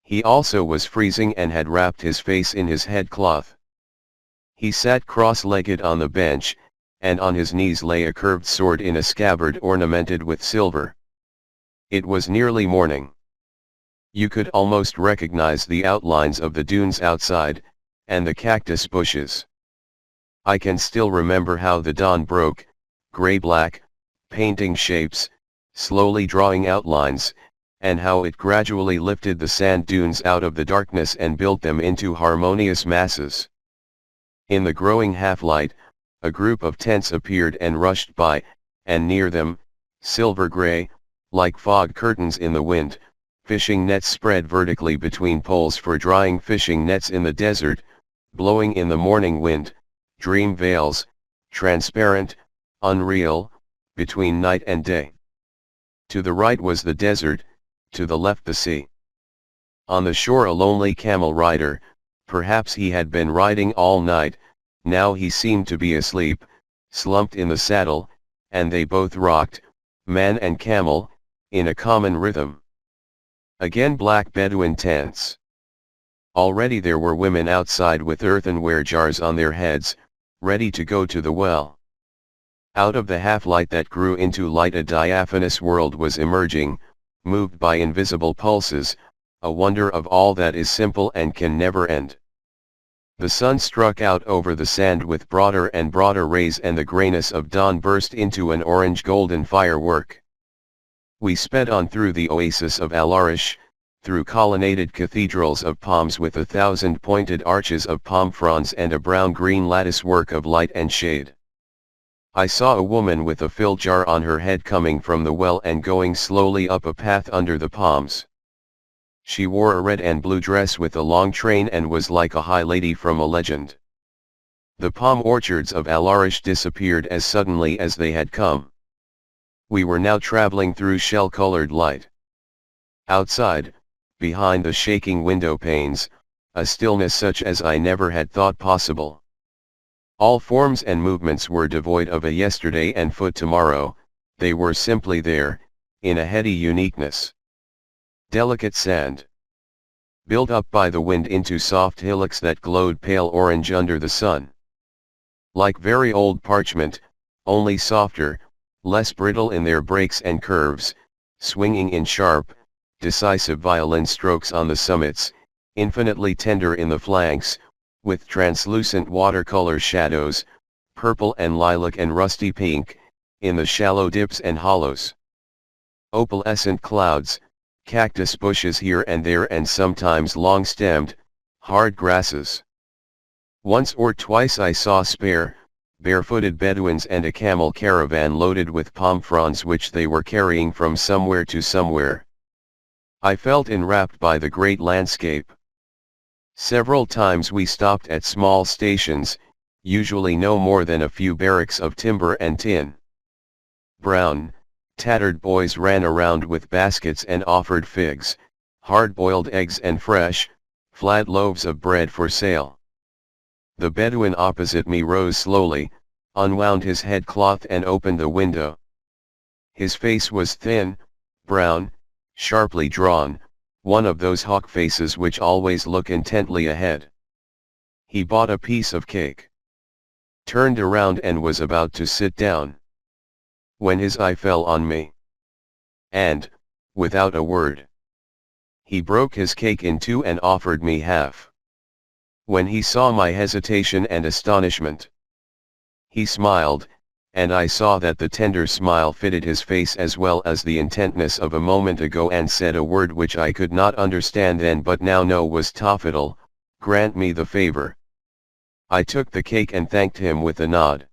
He also was freezing and had wrapped his face in his headcloth. He sat cross-legged on the bench, and on his knees lay a curved sword in a scabbard ornamented with silver. It was nearly morning. You could almost recognize the outlines of the dunes outside, and the cactus bushes. I can still remember how the dawn broke, gray-black, painting shapes, slowly drawing outlines, and how it gradually lifted the sand dunes out of the darkness and built them into harmonious masses. In the growing half-light, a group of tents appeared and rushed by, and near them, silver-gray, like fog curtains in the wind, fishing nets spread vertically between poles for drying fishing nets in the desert, blowing in the morning wind, dream veils, transparent, unreal, between night and day. To the right was the desert, to the left the sea. On the shore a lonely camel rider, perhaps he had been riding all night, now he seemed to be asleep, slumped in the saddle, and they both rocked, man and camel, in a common rhythm. Again black Bedouin tents. Already there were women outside with earthenware jars on their heads, ready to go to the well. Out of the half-light that grew into light a diaphanous world was emerging, moved by invisible pulses, a wonder of all that is simple and can never end. The sun struck out over the sand with broader and broader rays, and the grayness of dawn burst into an orange-golden firework. We sped on through the oasis of Al Arish, through colonnaded cathedrals of palms with 1,000 pointed arches of palm fronds and a brown-green lattice work of light and shade. I saw a woman with a fill jar on her head coming from the well and going slowly up a path under the palms. She wore a red and blue dress with a long train and was like a high lady from a legend. The palm orchards of Al Arish disappeared as suddenly as they had come. We were now traveling through shell-colored light. Outside, behind the shaking window panes, a stillness such as I never had thought possible. All forms and movements were devoid of a yesterday and foot tomorrow, they were simply there, in a heady uniqueness. Delicate sand, built up by the wind into soft hillocks that glowed pale orange under the sun. Like very old parchment, only softer, less brittle in their breaks and curves, swinging in sharp, decisive violin strokes on the summits, infinitely tender in the flanks, with translucent watercolor shadows, purple and lilac and rusty pink, in the shallow dips and hollows. Opalescent clouds, cactus bushes here and there, and sometimes long-stemmed, hard grasses. Once or twice I saw spare, barefooted Bedouins and a camel caravan loaded with palm fronds which they were carrying from somewhere to somewhere. I felt enwrapped by the great landscape. Several times we stopped at small stations, usually no more than a few barracks of timber and tin. Brown, tattered boys ran around with baskets and offered figs, hard-boiled eggs and fresh, flat loaves of bread for sale. The Bedouin opposite me rose slowly, unwound his headcloth and opened the window. His face was thin, brown, sharply drawn, one of those hawk faces which always look intently ahead. He bought a piece of cake, turned around and was about to sit down, when his eye fell on me. And, without a word, he broke his cake in two and offered me half. When he saw my hesitation and astonishment, he smiled, and I saw that the tender smile fitted his face as well as the intentness of a moment ago, and said a word which I could not understand then but now know was tafadal, grant me the favor. I took the cake and thanked him with a nod.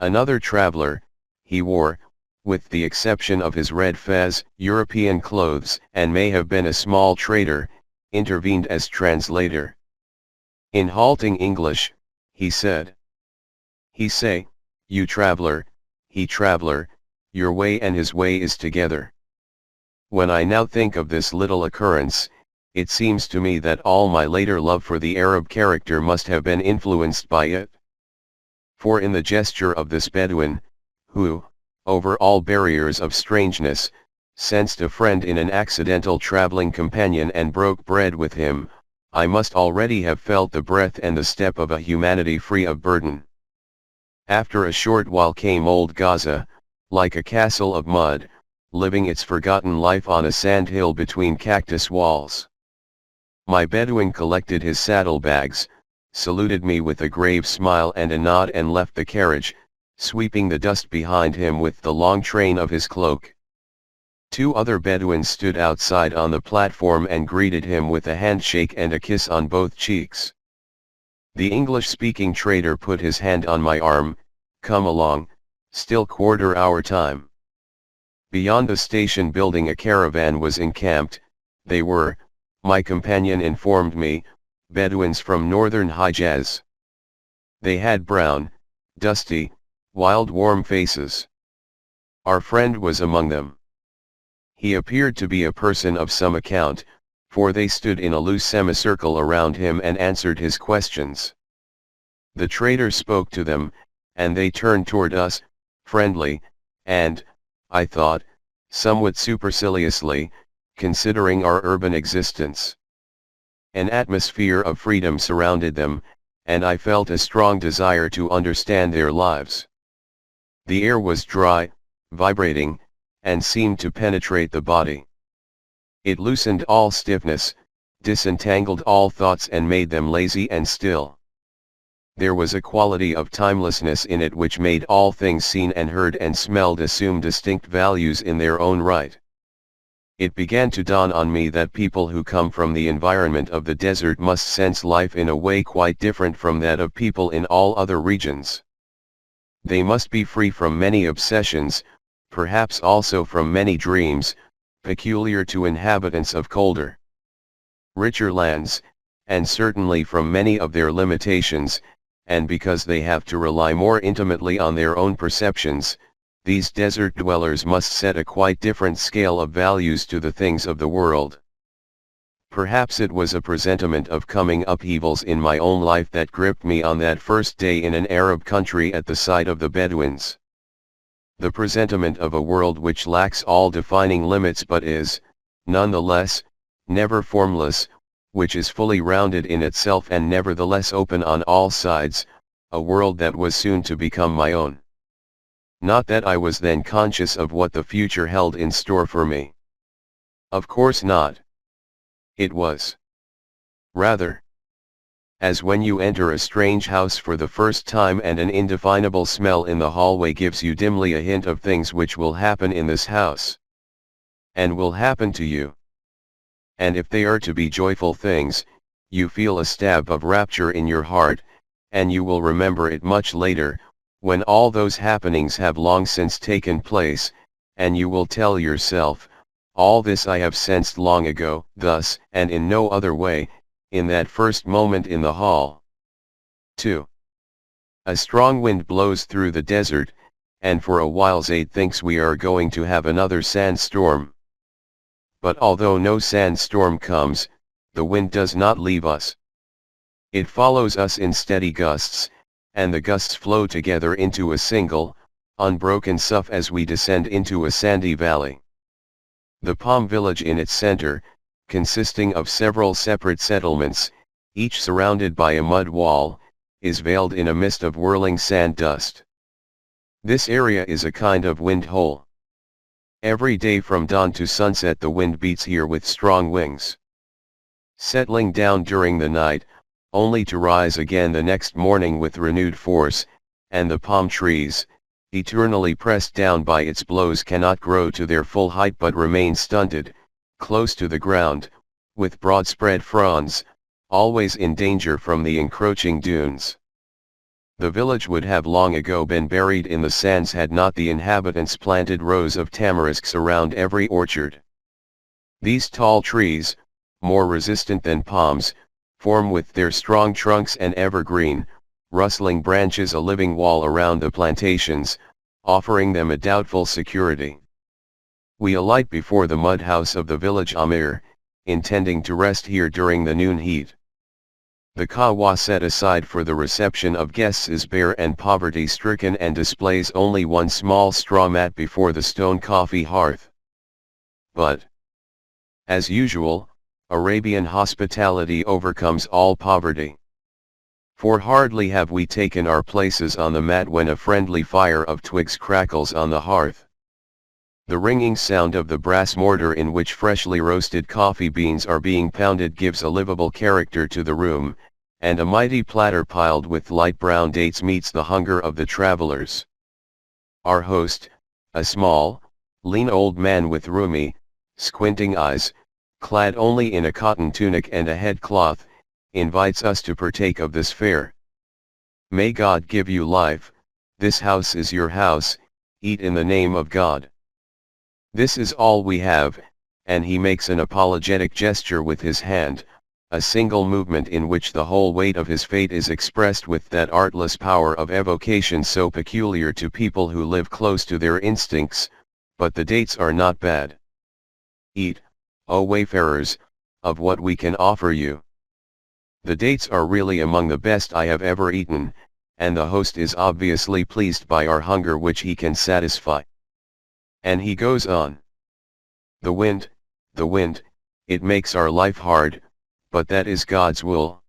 Another traveler, he wore, with the exception of his red fez, European clothes, and may have been a small trader, intervened as translator. In halting English, he said, "He say, you traveler, he traveler, your way and his way is together." When I now think of this little occurrence, it seems to me that all my later love for the Arab character must have been influenced by it. For in the gesture of this Bedouin, who, over all barriers of strangeness, sensed a friend in an accidental traveling companion and broke bread with him, I must already have felt the breath and the step of a humanity free of burden. After a short while came old Gaza, like a castle of mud, living its forgotten life on a sand hill between cactus walls. My Bedouin collected his saddlebags, saluted me with a grave smile and a nod, and left the carriage, sweeping the dust behind him with the long train of his cloak. Two other Bedouins stood outside on the platform and greeted him with a handshake and a kiss on both cheeks. The English-speaking trader put his hand on my arm. "Come along, still quarter-hour time." Beyond the station building a caravan was encamped. They were, my companion informed me, Bedouins from northern Hijaz. They had brown, dusty, wild warm faces. Our friend was among them. He appeared to be a person of some account, for they stood in a loose semicircle around him and answered his questions. The trader spoke to them, and they turned toward us, friendly, and, I thought, somewhat superciliously, considering our urban existence. An atmosphere of freedom surrounded them, and I felt a strong desire to understand their lives. The air was dry, vibrating, and seemed to penetrate the body. It loosened all stiffness, disentangled all thoughts and made them lazy and still. There was a quality of timelessness in it which made all things seen and heard and smelled assume distinct values in their own right. It began to dawn on me that people who come from the environment of the desert must sense life in a way quite different from that of people in all other regions. They must be free from many obsessions, perhaps also from many dreams, peculiar to inhabitants of colder, richer lands, and certainly from many of their limitations, and because they have to rely more intimately on their own perceptions, these desert dwellers must set a quite different scale of values to the things of the world. Perhaps it was a presentiment of coming upheavals in my own life that gripped me on that first day in an Arab country at the sight of the Bedouins. The presentiment of a world which lacks all defining limits but is, nonetheless, never formless, which is fully rounded in itself and nevertheless open on all sides, a world that was soon to become my own. Not that I was then conscious of what the future held in store for me. Of course not. It was. Rather. As when you enter a strange house for the first time and an indefinable smell in the hallway gives you dimly a hint of things which will happen in this house. And will happen to you. And if they are to be joyful things, you feel a stab of rapture in your heart, and you will remember it much later, when all those happenings have long since taken place, and you will tell yourself, all this I have sensed long ago, thus, and in no other way, in that first moment in the hall. 2. A strong wind blows through the desert, and for a while Zaid thinks we are going to have another sandstorm. But although no sandstorm comes, the wind does not leave us. It follows us in steady gusts, and the gusts flow together into a single, unbroken sough as we descend into a sandy valley. The palm village in its center, consisting of several separate settlements, each surrounded by a mud wall, is veiled in a mist of whirling sand dust. This area is a kind of wind hole. Every day from dawn to sunset the wind beats here with strong wings, settling down during the night, only to rise again the next morning with renewed force, and the palm trees, eternally pressed down by its blows, cannot grow to their full height but remain stunted, close to the ground, with broad spread fronds, always in danger from the encroaching dunes. The village would have long ago been buried in the sands had not the inhabitants planted rows of tamarisks around every orchard. These tall trees, more resistant than palms, form with their strong trunks and evergreen, rustling branches a living wall around the plantations, offering them a doubtful security. We alight before the mud house of the village Amir, intending to rest here during the noon heat. The kawa set aside for the reception of guests is bare and poverty-stricken and displays only one small straw mat before the stone coffee hearth. But, as usual, Arabian hospitality overcomes all poverty. For hardly have we taken our places on the mat when a friendly fire of twigs crackles on the hearth. The ringing sound of the brass mortar in which freshly roasted coffee beans are being pounded gives a livable character to the room, and a mighty platter piled with light brown dates meets the hunger of the travelers. Our host, a small, lean old man with rheumy, squinting eyes, clad only in a cotton tunic and a headcloth, invites us to partake of this fare. May God give you life, this house is your house, eat in the name of God. This is all we have, and he makes an apologetic gesture with his hand, a single movement in which the whole weight of his fate is expressed with that artless power of evocation so peculiar to people who live close to their instincts, but the dates are not bad. Eat, O wayfarers, of what we can offer you. The dates are really among the best I have ever eaten, and the host is obviously pleased by our hunger which he can satisfy. And he goes on. The wind, it makes our life hard, but that is God's will.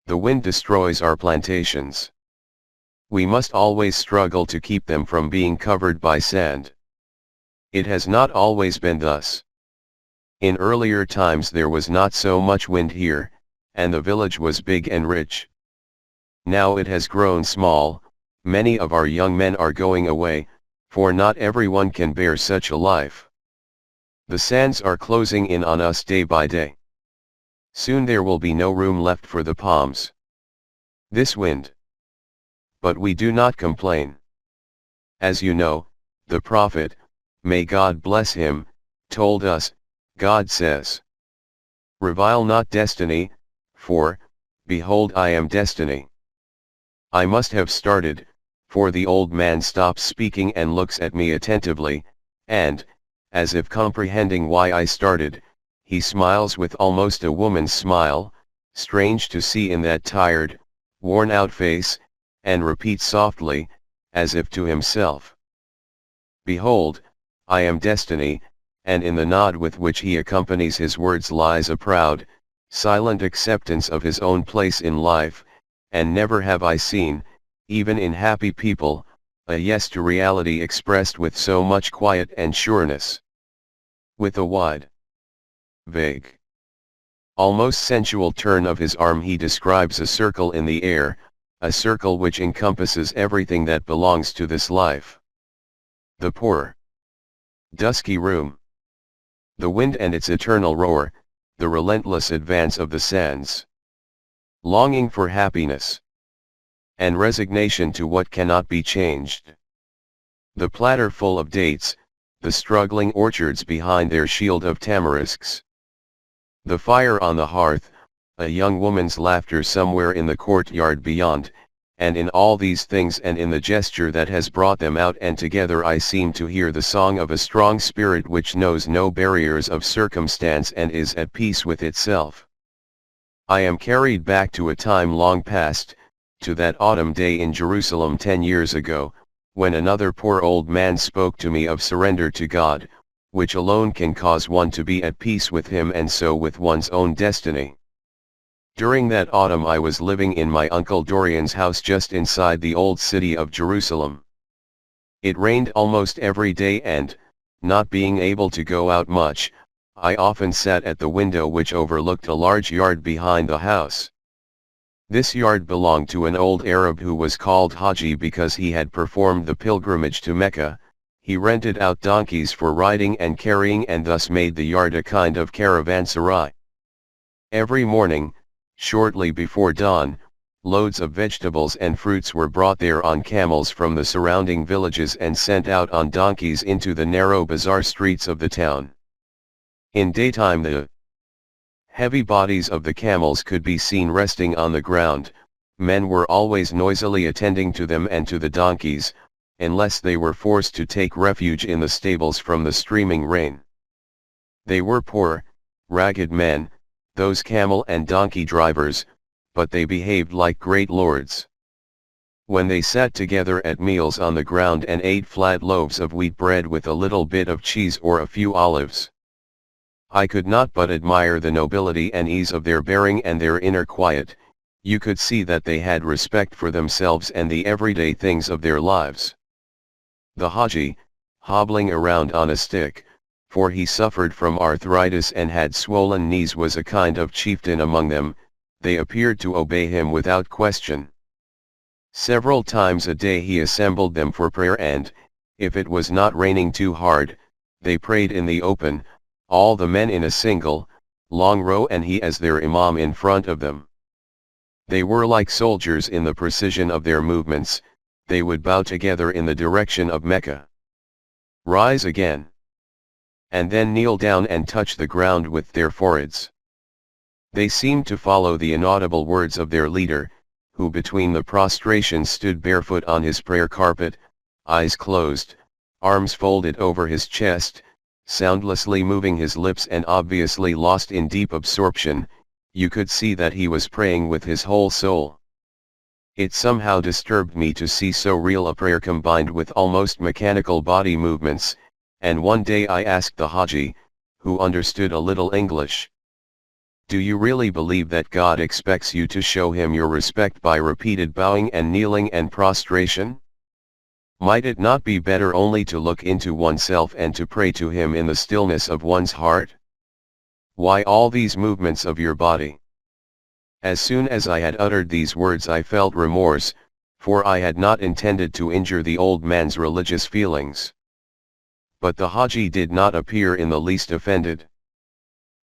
The wind destroys our plantations. We must always struggle to keep them from being covered by sand. It has not always been thus. In earlier times there was not so much wind here, and the village was big and rich. Now it has grown small, many of our young men are going away, for not everyone can bear such a life. The sands are closing in on us day by day. Soon there will be no room left for the palms. This wind. But we do not complain. As you know, the prophet, may God bless him, told us, God says, revile not destiny, for, behold I am destiny. I must have started, for the old man stops speaking and looks at me attentively, and, as if comprehending why I started, he smiles with almost a woman's smile, strange to see in that tired, worn-out face, and repeats softly, as if to himself, behold, I am destiny, and in the nod with which he accompanies his words lies a proud, silent acceptance of his own place in life, and never have I seen, even in happy people, a yes to reality expressed with so much quiet and sureness. With a wide, vague, almost sensual turn of his arm he describes a circle in the air, a circle which encompasses everything that belongs to this life. The poor, dusky room, the wind and its eternal roar, the relentless advance of the sands, longing for happiness, and resignation to what cannot be changed. The platter full of dates, the struggling orchards behind their shield of tamarisks. The fire on the hearth, a young woman's laughter somewhere in the courtyard beyond, and in all these things and in the gesture that has brought them out and together I seem to hear the song of a strong spirit which knows no barriers of circumstance and is at peace with itself. I am carried back to a time long past, to that autumn day in Jerusalem 10 years ago, when another poor old man spoke to me of surrender to God, which alone can cause one to be at peace with Him and so with one's own destiny. During that autumn I was living in my uncle Dorian's house just inside the old city of Jerusalem. It rained almost every day and, not being able to go out much, I often sat at the window which overlooked a large yard behind the house. This yard belonged to an old Arab who was called Haji because he had performed the pilgrimage to Mecca. He rented out donkeys for riding and carrying and thus made the yard a kind of caravanserai. Every morning, shortly before dawn, loads of vegetables and fruits were brought there on camels from the surrounding villages and sent out on donkeys into the narrow bazaar streets of the town. In daytime the heavy bodies of the camels could be seen resting on the ground. Men were always noisily attending to them and to the donkeys, unless they were forced to take refuge in the stables from the streaming rain. They were poor, ragged men, those camel and donkey drivers, but they behaved like great lords. When they sat together at meals on the ground and ate flat loaves of wheat bread with a little bit of cheese or a few olives, I could not but admire the nobility and ease of their bearing and their inner quiet. You could see that they had respect for themselves and the everyday things of their lives. The Haji, hobbling around on a stick, for he suffered from arthritis and had swollen knees, was a kind of chieftain among them. They appeared to obey him without question. Several times a day he assembled them for prayer and, if it was not raining too hard, they prayed in the open, all the men in a single, long row and he as their imam in front of them. They were like soldiers in the precision of their movements. They would bow together in the direction of Mecca, rise again, and then kneel down and touch the ground with their foreheads. They seemed to follow the inaudible words of their leader, who between the prostrations stood barefoot on his prayer carpet, eyes closed, arms folded over his chest, soundlessly moving his lips and obviously lost in deep absorption. You could see that he was praying with his whole soul. It somehow disturbed me to see so real a prayer combined with almost mechanical body movements, and one day I asked the Haji, who understood a little English, "Do you really believe that God expects you to show him your respect by repeated bowing and kneeling and prostration? Might it not be better only to look into oneself and to pray to him in the stillness of one's heart? Why all these movements of your body?" As soon as I had uttered these words I felt remorse, for I had not intended to injure the old man's religious feelings. But the Haji did not appear in the least offended.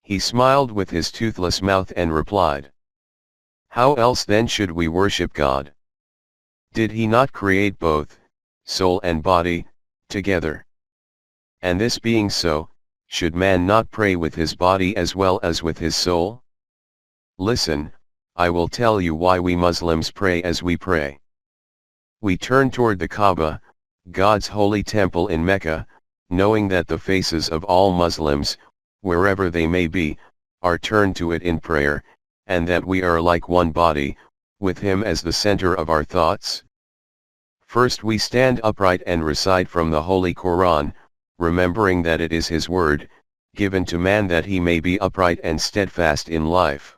He smiled with his toothless mouth and replied, "How else then should we worship God? Did he not create both, soul and body, together? And this being so, should man not pray with his body as well as with his soul? Listen, I will tell you why we Muslims pray as we pray. We turn toward the Kaaba, God's holy temple in Mecca, knowing that the faces of all Muslims, wherever they may be, are turned to it in prayer, and that we are like one body, with him as the center of our thoughts. First we stand upright and recite from the Holy Quran, remembering that it is his word, given to man that he may be upright and steadfast in life.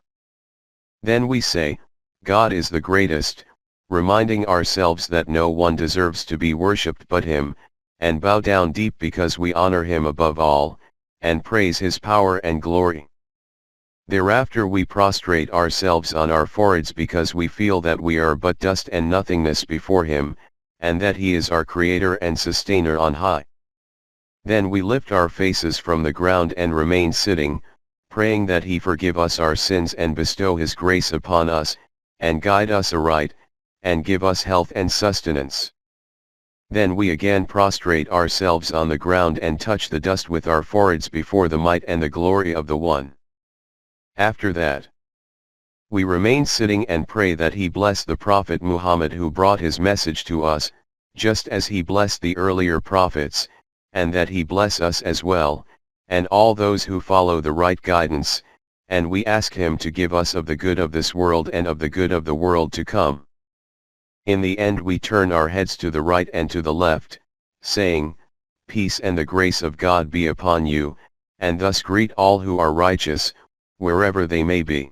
Then we say, God is the greatest, reminding ourselves that no one deserves to be worshipped but him, and bow down deep because we honor him above all, and praise his power and glory. Thereafter we prostrate ourselves on our foreheads because we feel that we are but dust and nothingness before him, and that he is our creator and sustainer on high. Then we lift our faces from the ground and remain sitting, praying that he forgive us our sins and bestow his grace upon us, and guide us aright, and give us health and sustenance. Then we again prostrate ourselves on the ground and touch the dust with our foreheads before the might and the glory of the One. After that, we remain sitting and pray that he bless the Prophet Muhammad who brought his message to us, just as he blessed the earlier prophets, and that he bless us as well, and all those who follow the right guidance, and we ask him to give us of the good of this world and of the good of the world to come. In the end we turn our heads to the right and to the left, saying, "Peace and the grace of God be upon you," and thus greet all who are righteous, wherever they may be.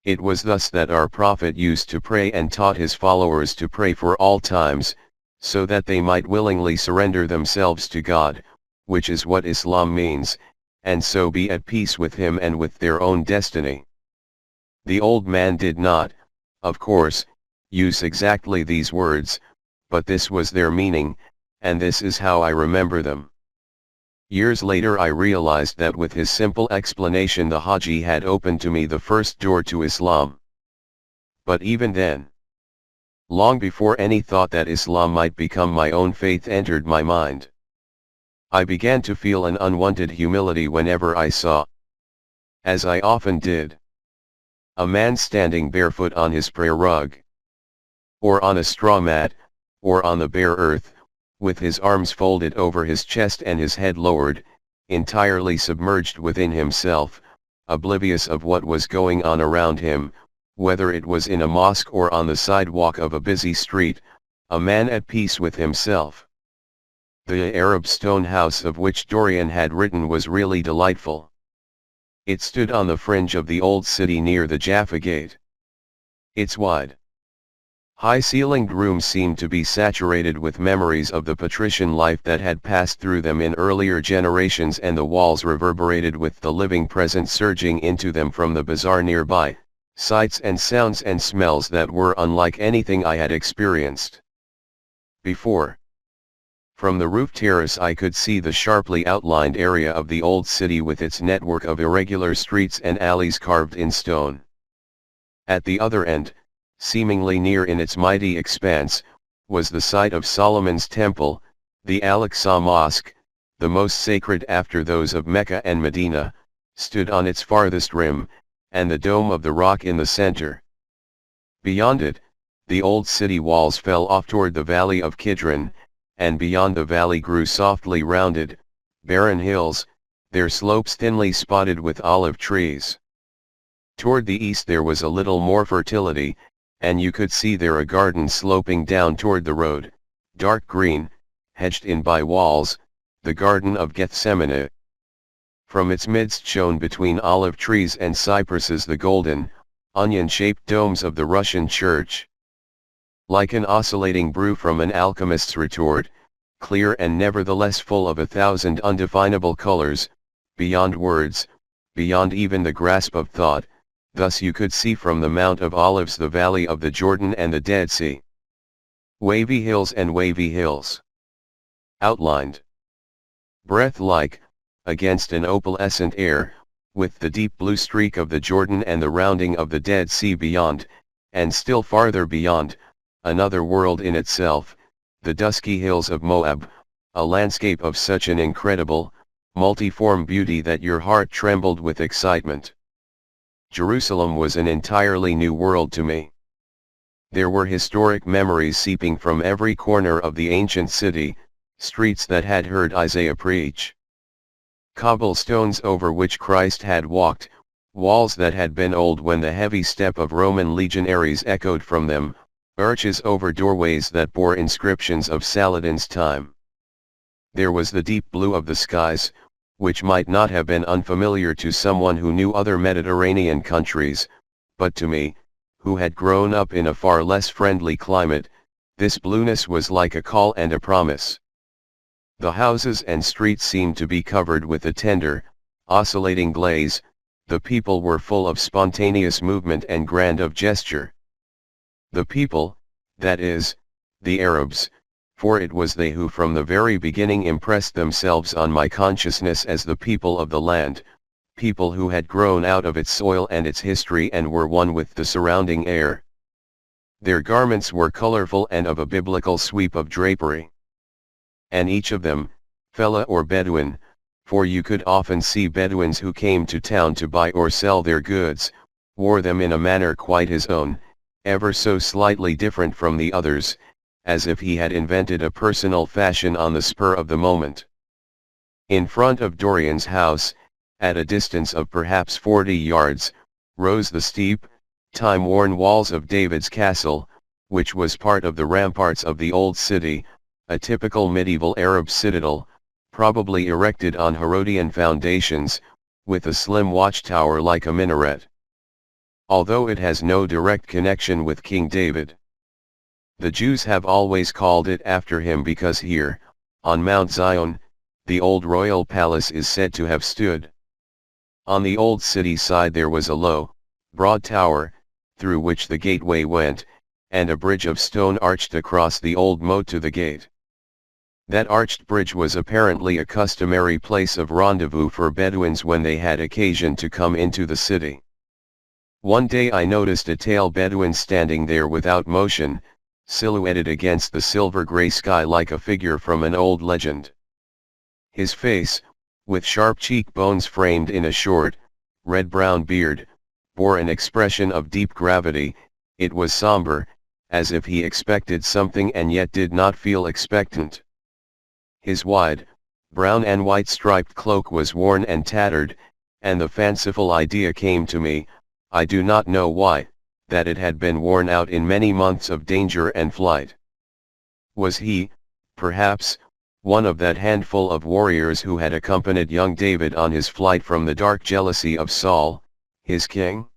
It was thus that our Prophet used to pray and taught his followers to pray for all times, so that they might willingly surrender themselves to God, which is what Islam means, and so be at peace with him and with their own destiny. The old man did not, of course, use exactly these words, but this was their meaning, and this is how I remember them. Years later I realized that with his simple explanation the Haji had opened to me the first door to Islam. But even then, long before any thought that Islam might become my own faith entered my mind, I began to feel an unwanted humility whenever I saw, as I often did, a man standing barefoot on his prayer rug, or on a straw mat, or on the bare earth, with his arms folded over his chest and his head lowered, entirely submerged within himself, oblivious of what was going on around him, whether it was in a mosque or on the sidewalk of a busy street, a man at peace with himself. The Arab stone house of which Dorian had written was really delightful. It stood on the fringe of the old city near the Jaffa Gate. Its wide, high-ceilinged rooms seemed to be saturated with memories of the patrician life that had passed through them in earlier generations, and the walls reverberated with the living present surging into them from the bazaar nearby, sights and sounds and smells that were unlike anything I had experienced before. From the roof terrace I could see the sharply outlined area of the old city with its network of irregular streets and alleys carved in stone. At the other end, seemingly near in its mighty expanse, was the site of Solomon's temple, the Al-Aqsa Mosque, the most sacred after those of Mecca and Medina, stood on its farthest rim, and the dome of the rock in the center. Beyond it, the old city walls fell off toward the valley of Kidron, and beyond the valley grew softly rounded, barren hills, their slopes thinly spotted with olive trees. Toward the east there was a little more fertility, and you could see there a garden sloping down toward the road, dark green, hedged in by walls, the Garden of Gethsemane. From its midst shone between olive trees and cypresses the golden, onion-shaped domes of the Russian church. Like an oscillating brew from an alchemist's retort, clear and nevertheless full of 1,000 undefinable colors, beyond words, beyond even the grasp of thought, thus you could see from the Mount of Olives the valley of the Jordan and the Dead Sea. Wavy hills and wavy hills. Outlined. Breath-like, against an opalescent air, with the deep blue streak of the Jordan and the rounding of the Dead Sea beyond, and still farther beyond, another world in itself, the dusky hills of Moab, a landscape of such an incredible, multiform beauty that your heart trembled with excitement. Jerusalem was an entirely new world to me. There were historic memories seeping from every corner of the ancient city, streets that had heard Isaiah preach. Cobblestones over which Christ had walked, walls that had been old when the heavy step of Roman legionaries echoed from them, arches over doorways that bore inscriptions of Saladin's time. There was the deep blue of the skies, which might not have been unfamiliar to someone who knew other Mediterranean countries, but to me, who had grown up in a far less friendly climate, this blueness was like a call and a promise. The houses and streets seemed to be covered with a tender, oscillating glaze, the people were full of spontaneous movement and grand of gesture. The people, that is, the Arabs, for it was they who from the very beginning impressed themselves on my consciousness as the people of the land, people who had grown out of its soil and its history and were one with the surrounding air. Their garments were colorful and of a biblical sweep of drapery. And each of them, fellah or Bedouin, for you could often see Bedouins who came to town to buy or sell their goods, wore them in a manner quite his own, ever so slightly different from the others, as if he had invented a personal fashion on the spur of the moment. In front of Dorian's house, at a distance of perhaps 40 yards, rose the steep, time-worn walls of David's castle, which was part of the ramparts of the old city, a typical medieval Arab citadel, probably erected on Herodian foundations, with a slim watchtower like a minaret. Although it has no direct connection with King David. The Jews have always called it after him because here, on Mount Zion, the old royal palace is said to have stood. On the old city side there was a low, broad tower, through which the gateway went, and a bridge of stone arched across the old moat to the gate. That arched bridge was apparently a customary place of rendezvous for Bedouins when they had occasion to come into the city. One day I noticed a tail Bedouin standing there without motion, silhouetted against the silver-gray sky like a figure from an old legend. His face, with sharp cheekbones framed in a short, red-brown beard, bore an expression of deep gravity. It was somber, as if he expected something and yet did not feel expectant. His wide, brown and white striped cloak was worn and tattered, and the fanciful idea came to me, I do not know why, that it had been worn out in many months of danger and flight. Was he, perhaps, one of that handful of warriors who had accompanied young David on his flight from the dark jealousy of Saul, his king?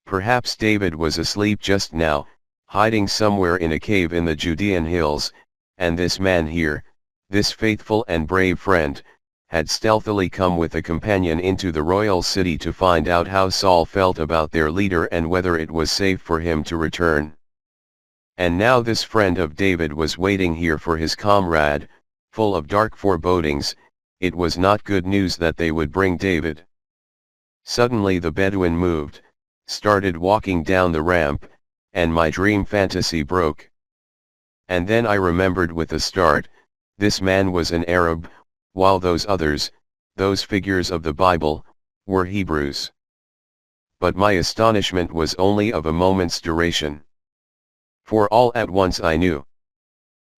Perhaps David was asleep just now, hiding somewhere in a cave in the Judean hills, and this man here, this faithful and brave friend, had stealthily come with a companion into the royal city to find out how Saul felt about their leader and whether it was safe for him to return. And now this friend of David was waiting here for his comrade, full of dark forebodings. It was not good news that they would bring David. Suddenly the Bedouin moved, started walking down the ramp, and my dream fantasy broke. And then I remembered with a start, this man was an Arab, while those others, those figures of the Bible, were Hebrews. But my astonishment was only of a moment's duration. For all at once I knew,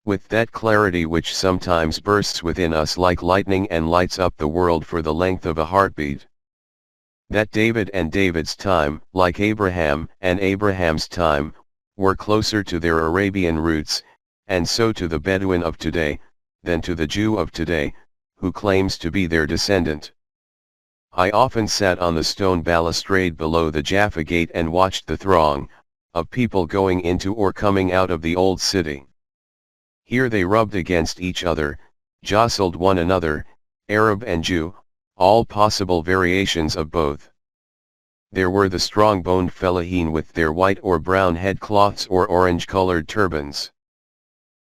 with that clarity which sometimes bursts within us like lightning and lights up the world for the length of a heartbeat, that David and David's time, like Abraham and Abraham's time, were closer to their Arabian roots, and so to the Bedouin of today, than to the Jew of today, who claims to be their descendant. I often sat on the stone balustrade below the Jaffa Gate and watched the throng of people going into or coming out of the old city. Here they rubbed against each other, jostled one another, Arab and Jew, all possible variations of both. There were the strong-boned fellahin with their white or brown headcloths or orange-colored turbans.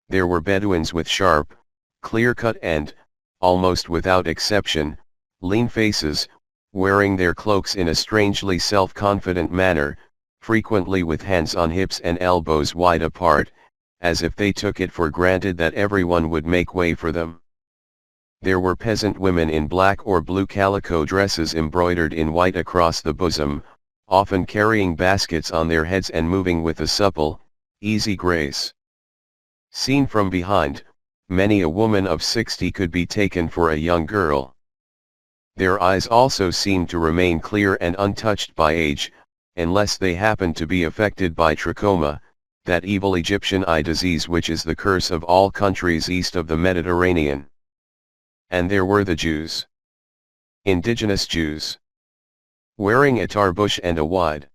There were Bedouins with sharp, clear-cut and, almost without exception, lean faces, wearing their cloaks in a strangely self-confident manner, frequently with hands on hips and elbows wide apart, as if they took it for granted that everyone would make way for them. There were peasant women in black or blue calico dresses embroidered in white across the bosom, often carrying baskets on their heads and moving with a supple, easy grace. Seen from behind, many a woman of 60 could be taken for a young girl. Their eyes also seemed to remain clear and untouched by age, unless they happened to be affected by trachoma, that evil Egyptian eye disease which is the curse of all countries east of the Mediterranean. And there were the Jews. Indigenous Jews. Wearing a tarbush and a wide,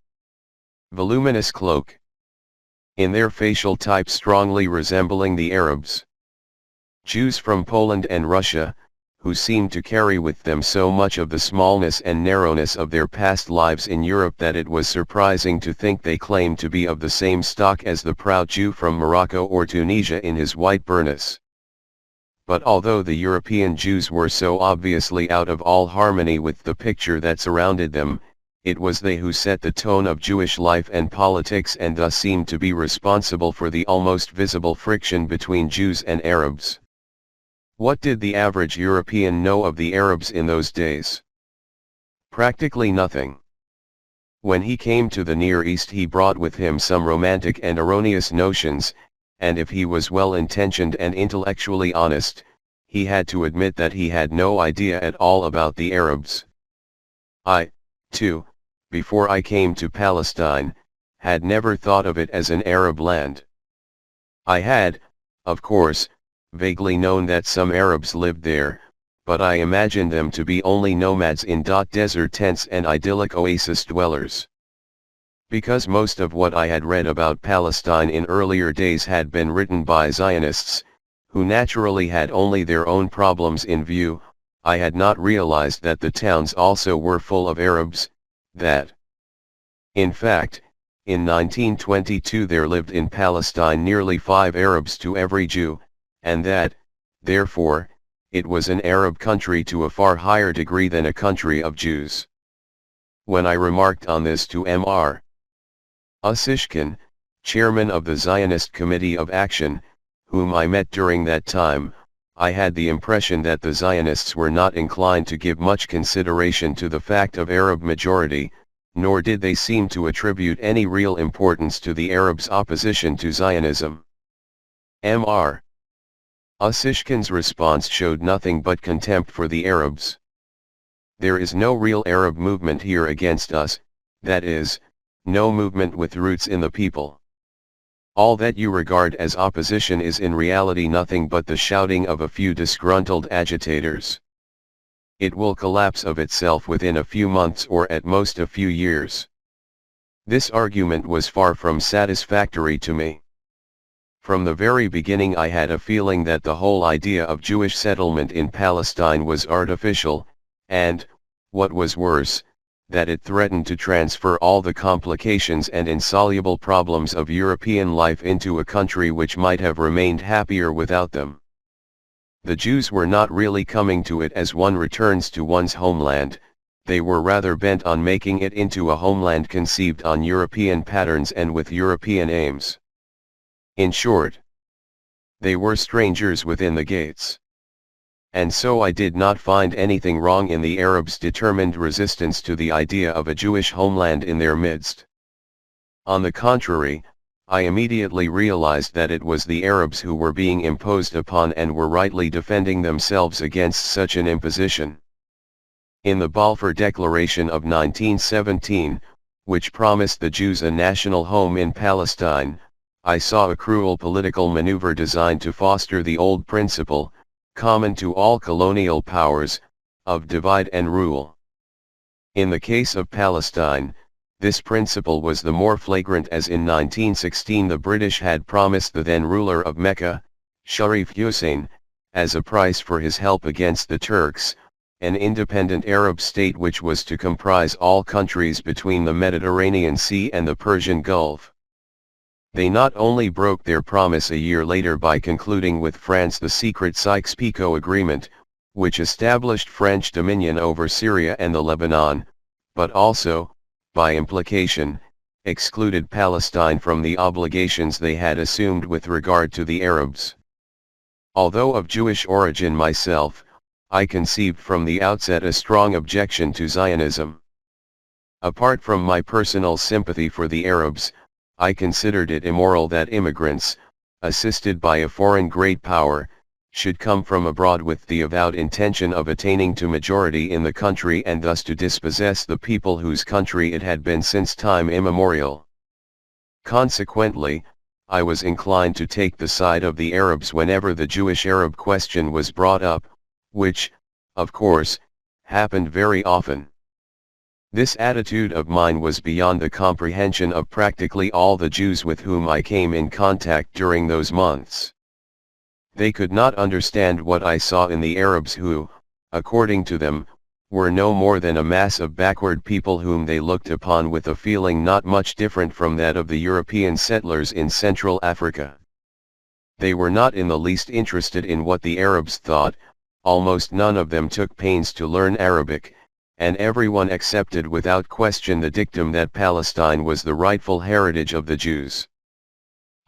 voluminous cloak. In their facial type strongly resembling the Arabs. Jews from Poland and Russia, who seemed to carry with them so much of the smallness and narrowness of their past lives in Europe that it was surprising to think they claimed to be of the same stock as the proud Jew from Morocco or Tunisia in his white burnous. But although the European Jews were so obviously out of all harmony with the picture that surrounded them, it was they who set the tone of Jewish life and politics and thus seemed to be responsible for the almost visible friction between Jews and Arabs. What did the average European know of the Arabs in those days? Practically nothing. When he came to the Near East he brought with him some romantic and erroneous notions, and if he was well-intentioned and intellectually honest, he had to admit that he had no idea at all about the Arabs. I, too, before I came to Palestine, had never thought of it as an Arab land. I had, of course, vaguely known that some Arabs lived there, but I imagined them to be only nomads in desert tents and idyllic oasis dwellers. Because most of what I had read about Palestine in earlier days had been written by Zionists, who naturally had only their own problems in view, I had not realized that the towns also were full of Arabs, that, in fact, in 1922 there lived in Palestine nearly 5 Arabs to every Jew, and that, therefore, it was an Arab country to a far higher degree than a country of Jews. When I remarked on this to Mr. Usishkin, chairman of the Zionist Committee of Action, whom I met during that time, I had the impression that the Zionists were not inclined to give much consideration to the fact of Arab majority, nor did they seem to attribute any real importance to the Arabs' opposition to Zionism. Mr. Usishkin's response showed nothing but contempt for the Arabs. There is no real Arab movement here against us, that is, no movement with roots in the people. All that you regard as opposition is in reality nothing but the shouting of a few disgruntled agitators. It will collapse of itself within a few months or at most a few years. This argument was far from satisfactory to me. From the very beginning I had a feeling that the whole idea of Jewish settlement in Palestine was artificial, and, what was worse, that it threatened to transfer all the complications and insoluble problems of European life into a country which might have remained happier without them. The Jews were not really coming to it as one returns to one's homeland, they were rather bent on making it into a homeland conceived on European patterns and with European aims. In short, they were strangers within the gates. And so I did not find anything wrong in the Arabs' determined resistance to the idea of a Jewish homeland in their midst. On the contrary, I immediately realized that it was the Arabs who were being imposed upon and were rightly defending themselves against such an imposition. In the Balfour Declaration of 1917, which promised the Jews a national home in Palestine, I saw a cruel political maneuver designed to foster the old principle, common to all colonial powers, of divide and rule. In the case of Palestine, this principle was the more flagrant as in 1916 the British had promised the then ruler of Mecca, Sharif Hussain, as a price for his help against the Turks, an independent Arab state which was to comprise all countries between the Mediterranean Sea and the Persian Gulf. They not only broke their promise a year later by concluding with France the secret Sykes-Picot Agreement, which established French dominion over Syria and the Lebanon, but also, by implication, excluded Palestine from the obligations they had assumed with regard to the Arabs. Although of Jewish origin myself, I conceived from the outset a strong objection to Zionism. Apart from my personal sympathy for the Arabs, I considered it immoral that immigrants, assisted by a foreign great power, should come from abroad with the avowed intention of attaining to majority in the country and thus to dispossess the people whose country it had been since time immemorial. Consequently, I was inclined to take the side of the Arabs whenever the Jewish-Arab question was brought up, which, of course, happened very often. This attitude of mine was beyond the comprehension of practically all the Jews with whom I came in contact during those months. They could not understand what I saw in the Arabs who, according to them, were no more than a mass of backward people whom they looked upon with a feeling not much different from that of the European settlers in Central Africa. They were not in the least interested in what the Arabs thought, almost none of them took pains to learn Arabic, and everyone accepted without question the dictum that Palestine was the rightful heritage of the Jews.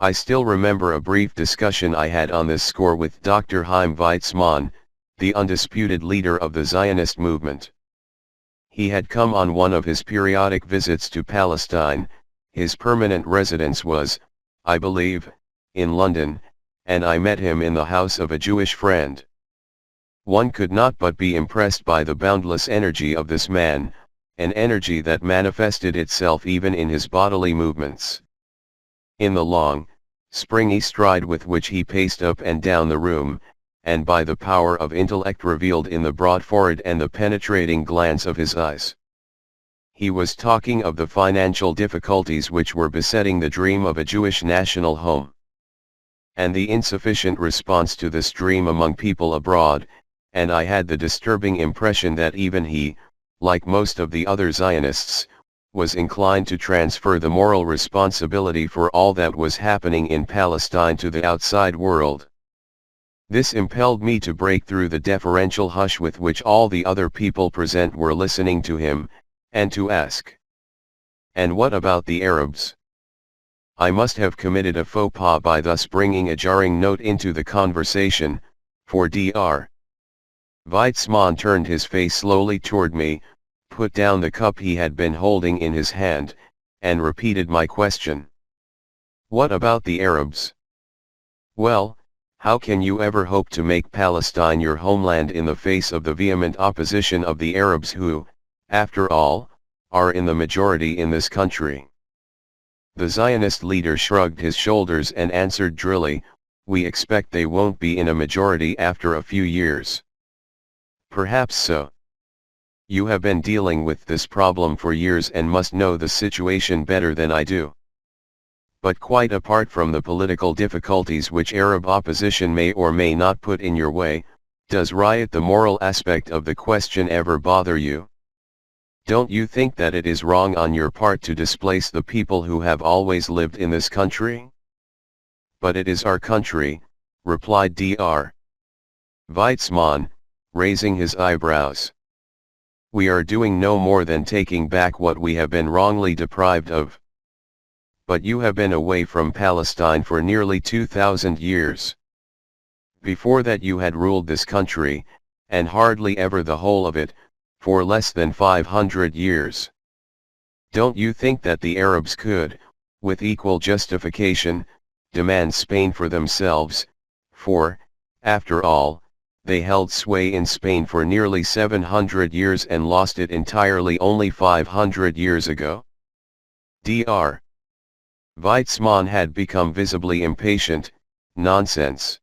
I still remember a brief discussion I had on this score with Dr. Chaim Weizmann, the undisputed leader of the Zionist movement. He had come on one of his periodic visits to Palestine. His permanent residence was, I believe, in London, and I met him in the house of a Jewish friend. One could not but be impressed by the boundless energy of this man, an energy that manifested itself even in his bodily movements. In the long, springy stride with which he paced up and down the room, and by the power of intellect revealed in the broad forehead and the penetrating glance of his eyes. He was talking of the financial difficulties which were besetting the dream of a Jewish national home, and the insufficient response to this dream among people abroad, and I had the disturbing impression that even he, like most of the other Zionists, was inclined to transfer the moral responsibility for all that was happening in Palestine to the outside world. This impelled me to break through the deferential hush with which all the other people present were listening to him, and to ask, "And what about the Arabs?" I must have committed a faux pas by thus bringing a jarring note into the conversation, for Dr. Weizmann turned his face slowly toward me, put down the cup he had been holding in his hand, and repeated my question. "What about the Arabs?" "Well, how can you ever hope to make Palestine your homeland in the face of the vehement opposition of the Arabs who, after all, are in the majority in this country?" The Zionist leader shrugged his shoulders and answered drily, "We expect they won't be in a majority after a few years." "Perhaps so. You have been dealing with this problem for years and must know the situation better than I do. But quite apart from the political difficulties which Arab opposition may or may not put in your way, does the moral aspect of the question ever bother you? Don't you think that it is wrong on your part to displace the people who have always lived in this country?" "But it is our country," replied Dr. Weizmann, raising his eyebrows. "We are doing no more than taking back what we have been wrongly deprived of. But you have been away from Palestine for nearly 2,000 years. Before that you had ruled this country, and hardly ever the whole of it, for less than 500 years. Don't you think that the Arabs could, with equal justification, demand Spain for themselves, for, after all, they held sway in Spain for nearly 700 years and lost it entirely only 500 years ago. Dr. Weizmann had become visibly impatient. Nonsense.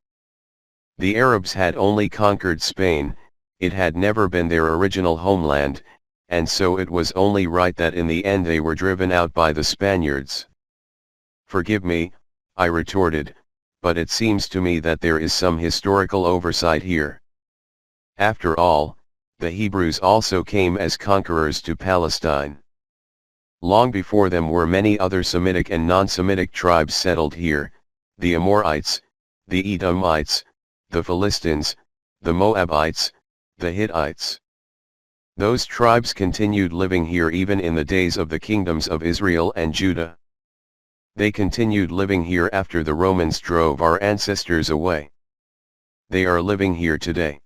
The Arabs had only conquered Spain, it had never been their original homeland, and so it was only right that in the end they were driven out by the Spaniards. Forgive me, I retorted, but it seems to me that there is some historical oversight here. After all, the Hebrews also came as conquerors to Palestine. Long before them were many other Semitic and non-Semitic tribes settled here, the Amorites, the Edomites, the Philistines, the Moabites, the Hittites. Those tribes continued living here even in the days of the kingdoms of Israel and Judah. They continued living here after the Romans drove our ancestors away. They are living here today.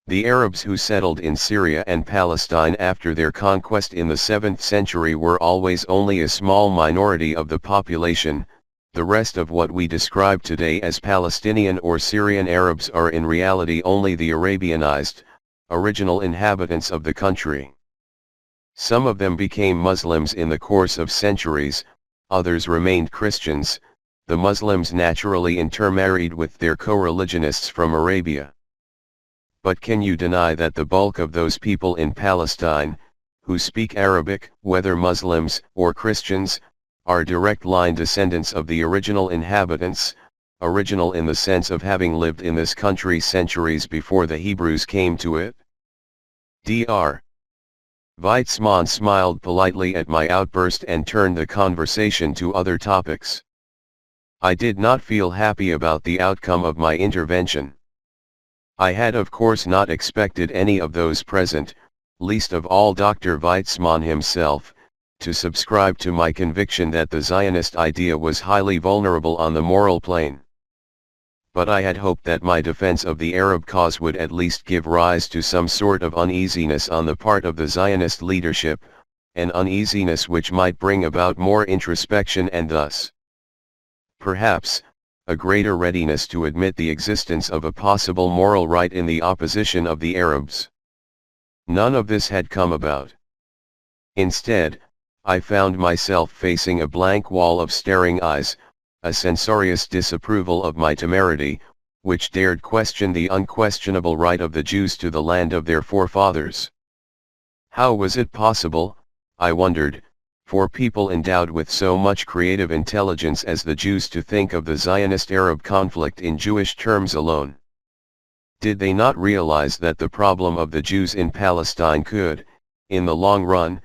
The Arabs who settled in Syria and Palestine after their conquest in the 7th century were always only a small minority of the population. The rest of what we describe today as Palestinian or Syrian Arabs are in reality only the Arabianized, original inhabitants of the country. Some of them became Muslims in the course of centuries, others remained Christians. The Muslims naturally intermarried with their co-religionists from Arabia. But can you deny that the bulk of those people in Palestine, who speak Arabic, whether Muslims or Christians, are direct line descendants of the original inhabitants, original in the sense of having lived in this country centuries before the Hebrews came to it? Dr. Weizmann smiled politely at my outburst and turned the conversation to other topics. I did not feel happy about the outcome of my intervention. I had of course not expected any of those present, least of all Dr. Weizmann himself, to subscribe to my conviction that the Zionist idea was highly vulnerable on the moral plane. But I had hoped that my defense of the Arab cause would at least give rise to some sort of uneasiness on the part of the Zionist leadership, an uneasiness which might bring about more introspection and thus, perhaps, a greater readiness to admit the existence of a possible moral right in the opposition of the Arabs. None of this had come about. Instead, I found myself facing a blank wall of staring eyes, a censorious disapproval of my temerity, which dared question the unquestionable right of the Jews to the land of their forefathers. How was it possible, I wondered, for people endowed with so much creative intelligence as the Jews to think of the Zionist-Arab conflict in Jewish terms alone? Did they not realize that the problem of the Jews in Palestine could, in the long run,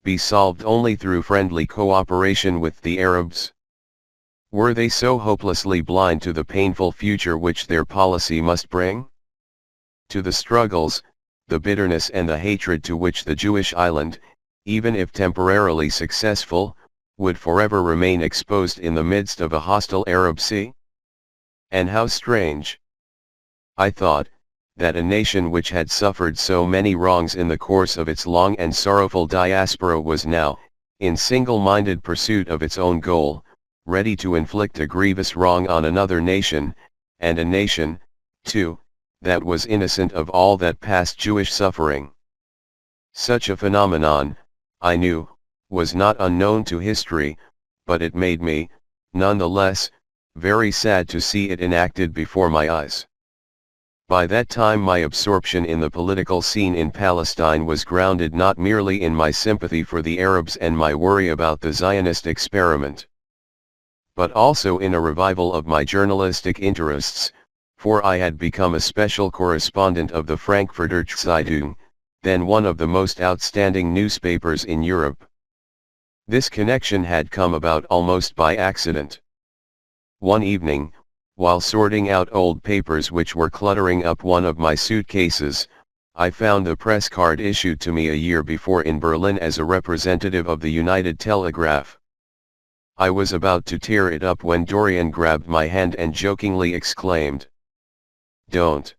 be solved only through friendly cooperation with the Arabs? Were they so hopelessly blind to the painful future which their policy must bring? To the struggles, the bitterness and the hatred to which the Jewish island, even if temporarily successful, would forever remain exposed in the midst of a hostile Arab sea? And how strange, I thought, that a nation which had suffered so many wrongs in the course of its long and sorrowful diaspora was now, in single-minded pursuit of its own goal, ready to inflict a grievous wrong on another nation, and a nation, too, that was innocent of all that past Jewish suffering. Such a phenomenon, I knew, was not unknown to history, but it made me, nonetheless, very sad to see it enacted before my eyes. By that time my absorption in the political scene in Palestine was grounded not merely in my sympathy for the Arabs and my worry about the Zionist experiment, but also in a revival of my journalistic interests, for I had become a special correspondent of the Frankfurter Zeitung, then one of the most outstanding newspapers in Europe. This connection had come about almost by accident. One evening, while sorting out old papers which were cluttering up one of my suitcases, I found the press card issued to me a year before in Berlin as a representative of the United Telegraph. I was about to tear it up when Dorian grabbed my hand and jokingly exclaimed, "Don't.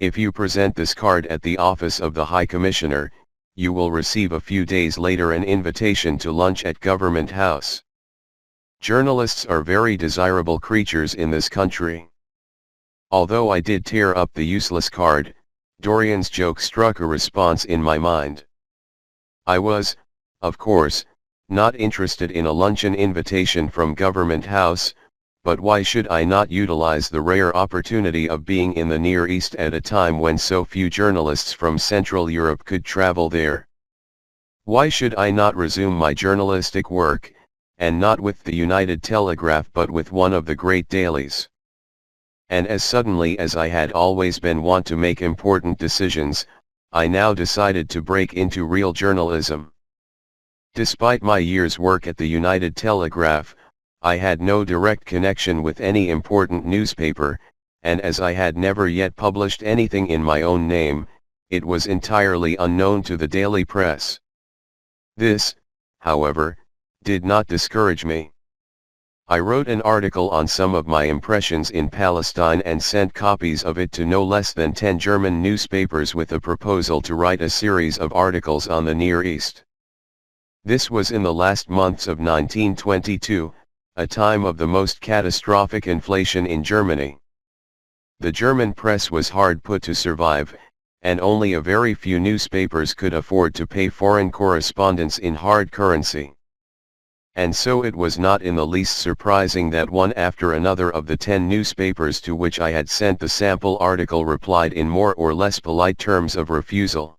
If you present this card at the office of the High Commissioner, you will receive a few days later an invitation to lunch at Government House. Journalists are very desirable creatures in this country." Although I did tear up the useless card, Dorian's joke struck a response in my mind. I was, of course, not interested in a luncheon invitation from Government House, but why should I not utilize the rare opportunity of being in the Near East at a time when so few journalists from Central Europe could travel there? Why should I not resume my journalistic work, and not with the United Telegraph but with one of the great dailies? And as suddenly as I had always been wont to make important decisions, I now decided to break into real journalism. Despite my year's work at the United Telegraph, I had no direct connection with any important newspaper, and as I had never yet published anything in my own name, it was entirely unknown to the daily press. This, however, did not discourage me. I wrote an article on some of my impressions in Palestine and sent copies of it to no less than 10 German newspapers with a proposal to write a series of articles on the Near East. This was in the last months of 1922, a time of the most catastrophic inflation in Germany. The German press was hard put to survive, and only a very few newspapers could afford to pay foreign correspondents in hard currency. And so it was not in the least surprising that one after another of the 10 newspapers to which I had sent the sample article replied in more or less polite terms of refusal.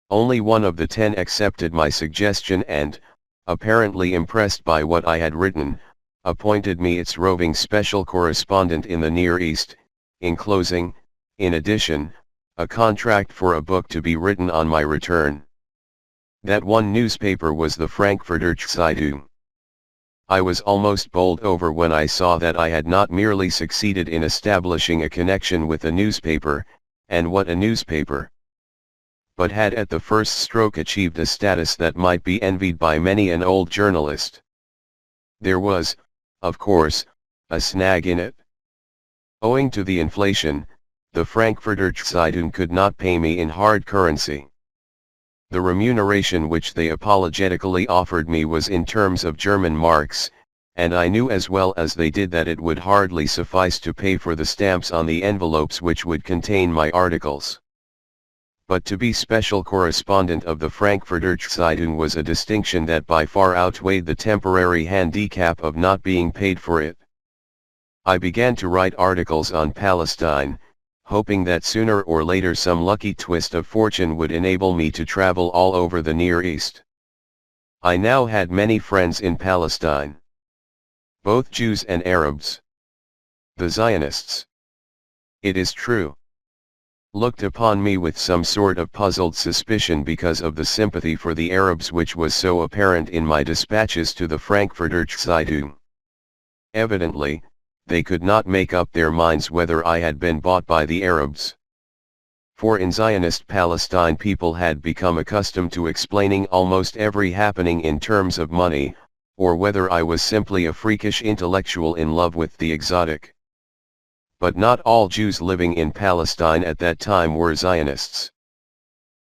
Only one of the 10 accepted my suggestion and, apparently impressed by what I had written, appointed me its roving special correspondent in the Near East, enclosing, in addition, a contract for a book to be written on my return. That one newspaper was the Frankfurter Zeitung. I was almost bowled over when I saw that I had not merely succeeded in establishing a connection with a newspaper, and what a newspaper, but had at the first stroke achieved a status that might be envied by many an old journalist. There was, of course, a snag in it. Owing to the inflation, the Frankfurter Zeitung could not pay me in hard currency. The remuneration which they apologetically offered me was in terms of German marks, and I knew as well as they did that it would hardly suffice to pay for the stamps on the envelopes which would contain my articles. But to be special correspondent of the Frankfurter Zeitung was a distinction that by far outweighed the temporary handicap of not being paid for it. I began to write articles on Palestine, hoping that sooner or later some lucky twist of fortune would enable me to travel all over the Near East. I now had many friends in Palestine. Both Jews and Arabs. The Zionists, it is true, looked upon me with some sort of puzzled suspicion because of the sympathy for the Arabs which was so apparent in my dispatches to the Frankfurter Zeitung. Evidently, they could not make up their minds whether I had been bought by the Arabs. For in Zionist Palestine people had become accustomed to explaining almost every happening in terms of money, or whether I was simply a freakish intellectual in love with the exotic. But not all Jews living in Palestine at that time were Zionists.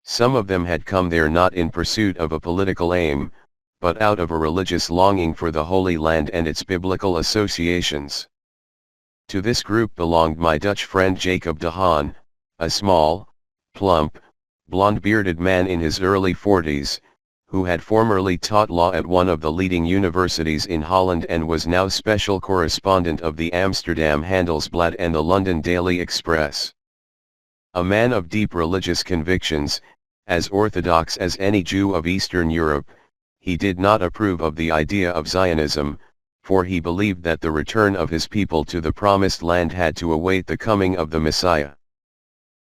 Some of them had come there not in pursuit of a political aim, but out of a religious longing for the Holy Land and its biblical associations. To this group belonged my Dutch friend Jacob de Haan, a small, plump, blond-bearded man in his early 40s, who had formerly taught law at one of the leading universities in Holland and was now special correspondent of the Amsterdam Handelsblad and the London Daily Express. A man of deep religious convictions, as orthodox as any Jew of Eastern Europe, he did not approve of the idea of Zionism, for he believed that the return of his people to the Promised Land had to await the coming of the Messiah.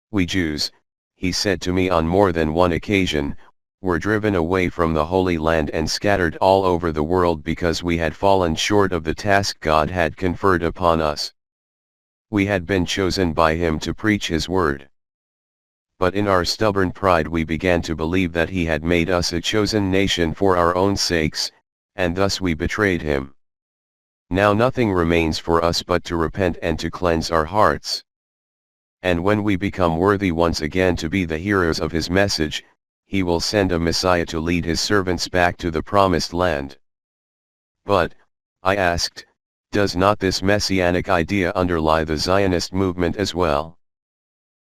We Jews, he said to me on more than one occasion, were driven away from the Holy Land and scattered all over the world because we had fallen short of the task God had conferred upon us. We had been chosen by Him to preach His word. But in our stubborn pride we began to believe that He had made us a chosen nation for our own sakes, and thus we betrayed Him. Now nothing remains for us but to repent and to cleanse our hearts. And when we become worthy once again to be the hearers of His message, He will send a Messiah to lead His servants back to the Promised Land. But, I asked, Does not this messianic idea underlie the Zionist movement as well?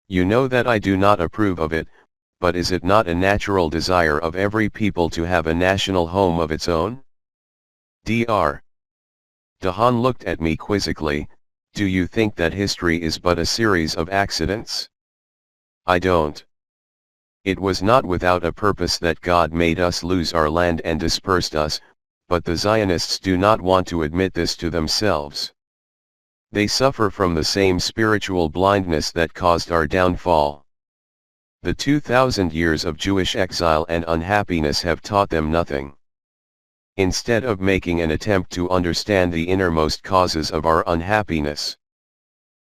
You know that I do not approve of it, but is it not a natural desire of every people to have a national home of its own? Dr. Dahan looked at me quizzically. Do you think that history is but a series of accidents? I don't. It was not without a purpose that God made us lose our land and dispersed us, but the Zionists do not want to admit this to themselves. They suffer from the same spiritual blindness that caused our downfall. The 2,000 years of Jewish exile and unhappiness have taught them nothing. Instead of making an attempt to understand the innermost causes of our unhappiness,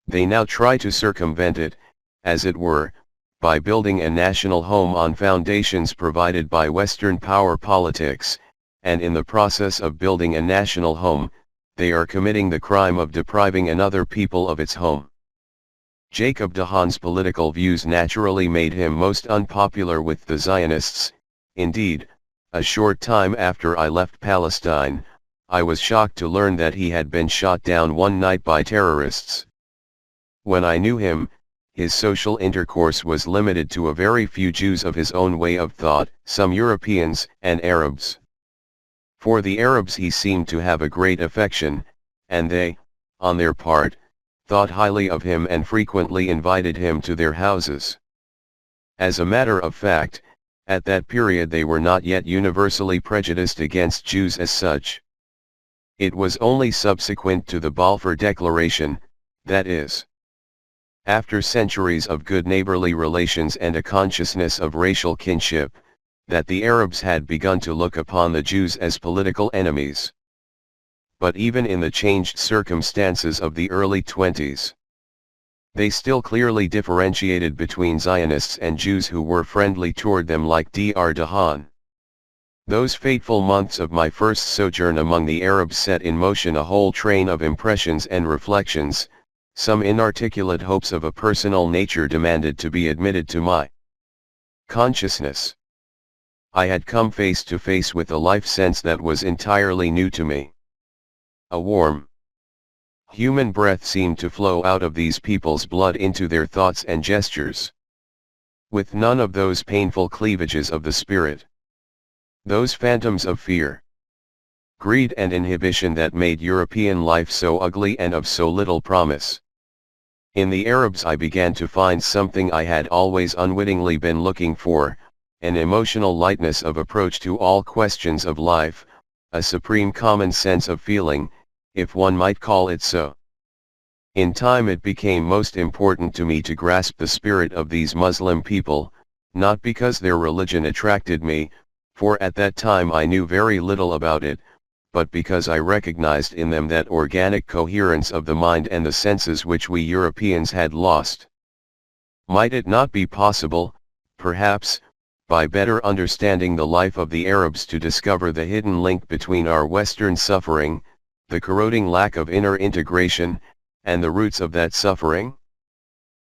they now try to circumvent it, as it were, by building a national home on foundations provided by Western power politics, and in the process of building a national home, they are committing the crime of depriving another people of its home. Jacob Dahan's political views naturally made him most unpopular with the Zionists. Indeed, a short time after I left Palestine, I was shocked to learn that he had been shot down one night by terrorists. When I knew him, his social intercourse was limited to a very few Jews of his own way of thought, some Europeans and Arabs. For the Arabs he seemed to have a great affection, and they, on their part, thought highly of him and frequently invited him to their houses. As a matter of fact, at that period they were not yet universally prejudiced against Jews as such. It was only subsequent to the Balfour Declaration, that is, after centuries of good neighborly relations and a consciousness of racial kinship, that the Arabs had begun to look upon the Jews as political enemies. But even in the changed circumstances of the early 20s, they still clearly differentiated between Zionists and Jews who were friendly toward them like Dr. Dahan. Those fateful months of my first sojourn among the Arabs set in motion a whole train of impressions and reflections. Some inarticulate hopes of a personal nature demanded to be admitted to my consciousness. I had come face to face with a life sense that was entirely new to me. A warm, human breath seemed to flow out of these people's blood into their thoughts and gestures, with none of those painful cleavages of the spirit, those phantoms of fear, greed and inhibition that made European life so ugly and of so little promise. In the Arabs I began to find something I had always unwittingly been looking for, an emotional lightness of approach to all questions of life, a supreme common sense of feeling, if one might call it so. In time it became most important to me to grasp the spirit of these Muslim people, not because their religion attracted me, for at that time I knew very little about it, but because I recognized in them that organic coherence of the mind and the senses which we Europeans had lost. Might it not be possible, perhaps, by better understanding the life of the Arabs to discover the hidden link between our Western suffering, the corroding lack of inner integration, and the roots of that suffering?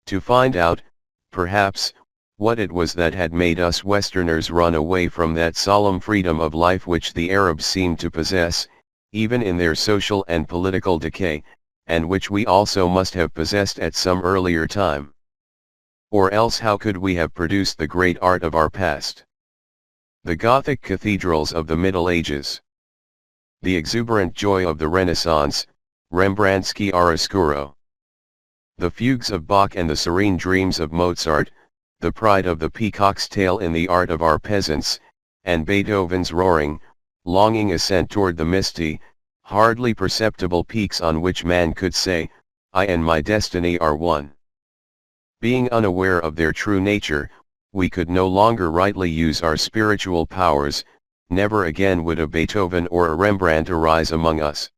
To find out, perhaps, what it was that had made us Westerners run away from that solemn freedom of life which the Arabs seemed to possess, even in their social and political decay, and which we also must have possessed at some earlier time. Or else how could we have produced the great art of our past? The Gothic cathedrals of the Middle Ages, the exuberant joy of the Renaissance, Rembrandt's chiaroscuro, the fugues of Bach and the serene dreams of Mozart, the pride of the peacock's tail in the art of our peasants, and Beethoven's roaring, longing ascent toward the misty, hardly perceptible peaks on which man could say, I and my destiny are one. Being unaware of their true nature, we could no longer rightly use our spiritual powers, never again would a Beethoven or a Rembrandt arise among us.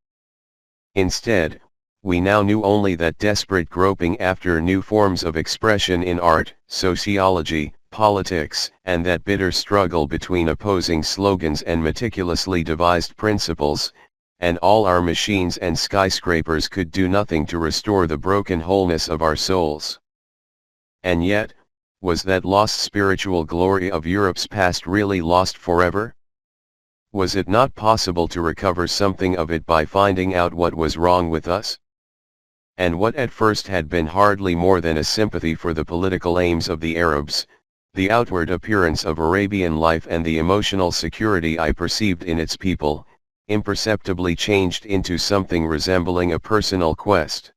Instead, we now knew only that desperate groping after new forms of expression in art, sociology, politics, and that bitter struggle between opposing slogans and meticulously devised principles, and all our machines and skyscrapers could do nothing to restore the broken wholeness of our souls. And yet, was that lost spiritual glory of Europe's past really lost forever? Was it not possible to recover something of it by finding out what was wrong with us? And what at first had been hardly more than a sympathy for the political aims of the Arabs, the outward appearance of Arabian life and the emotional security I perceived in its people, imperceptibly changed into something resembling a personal quest.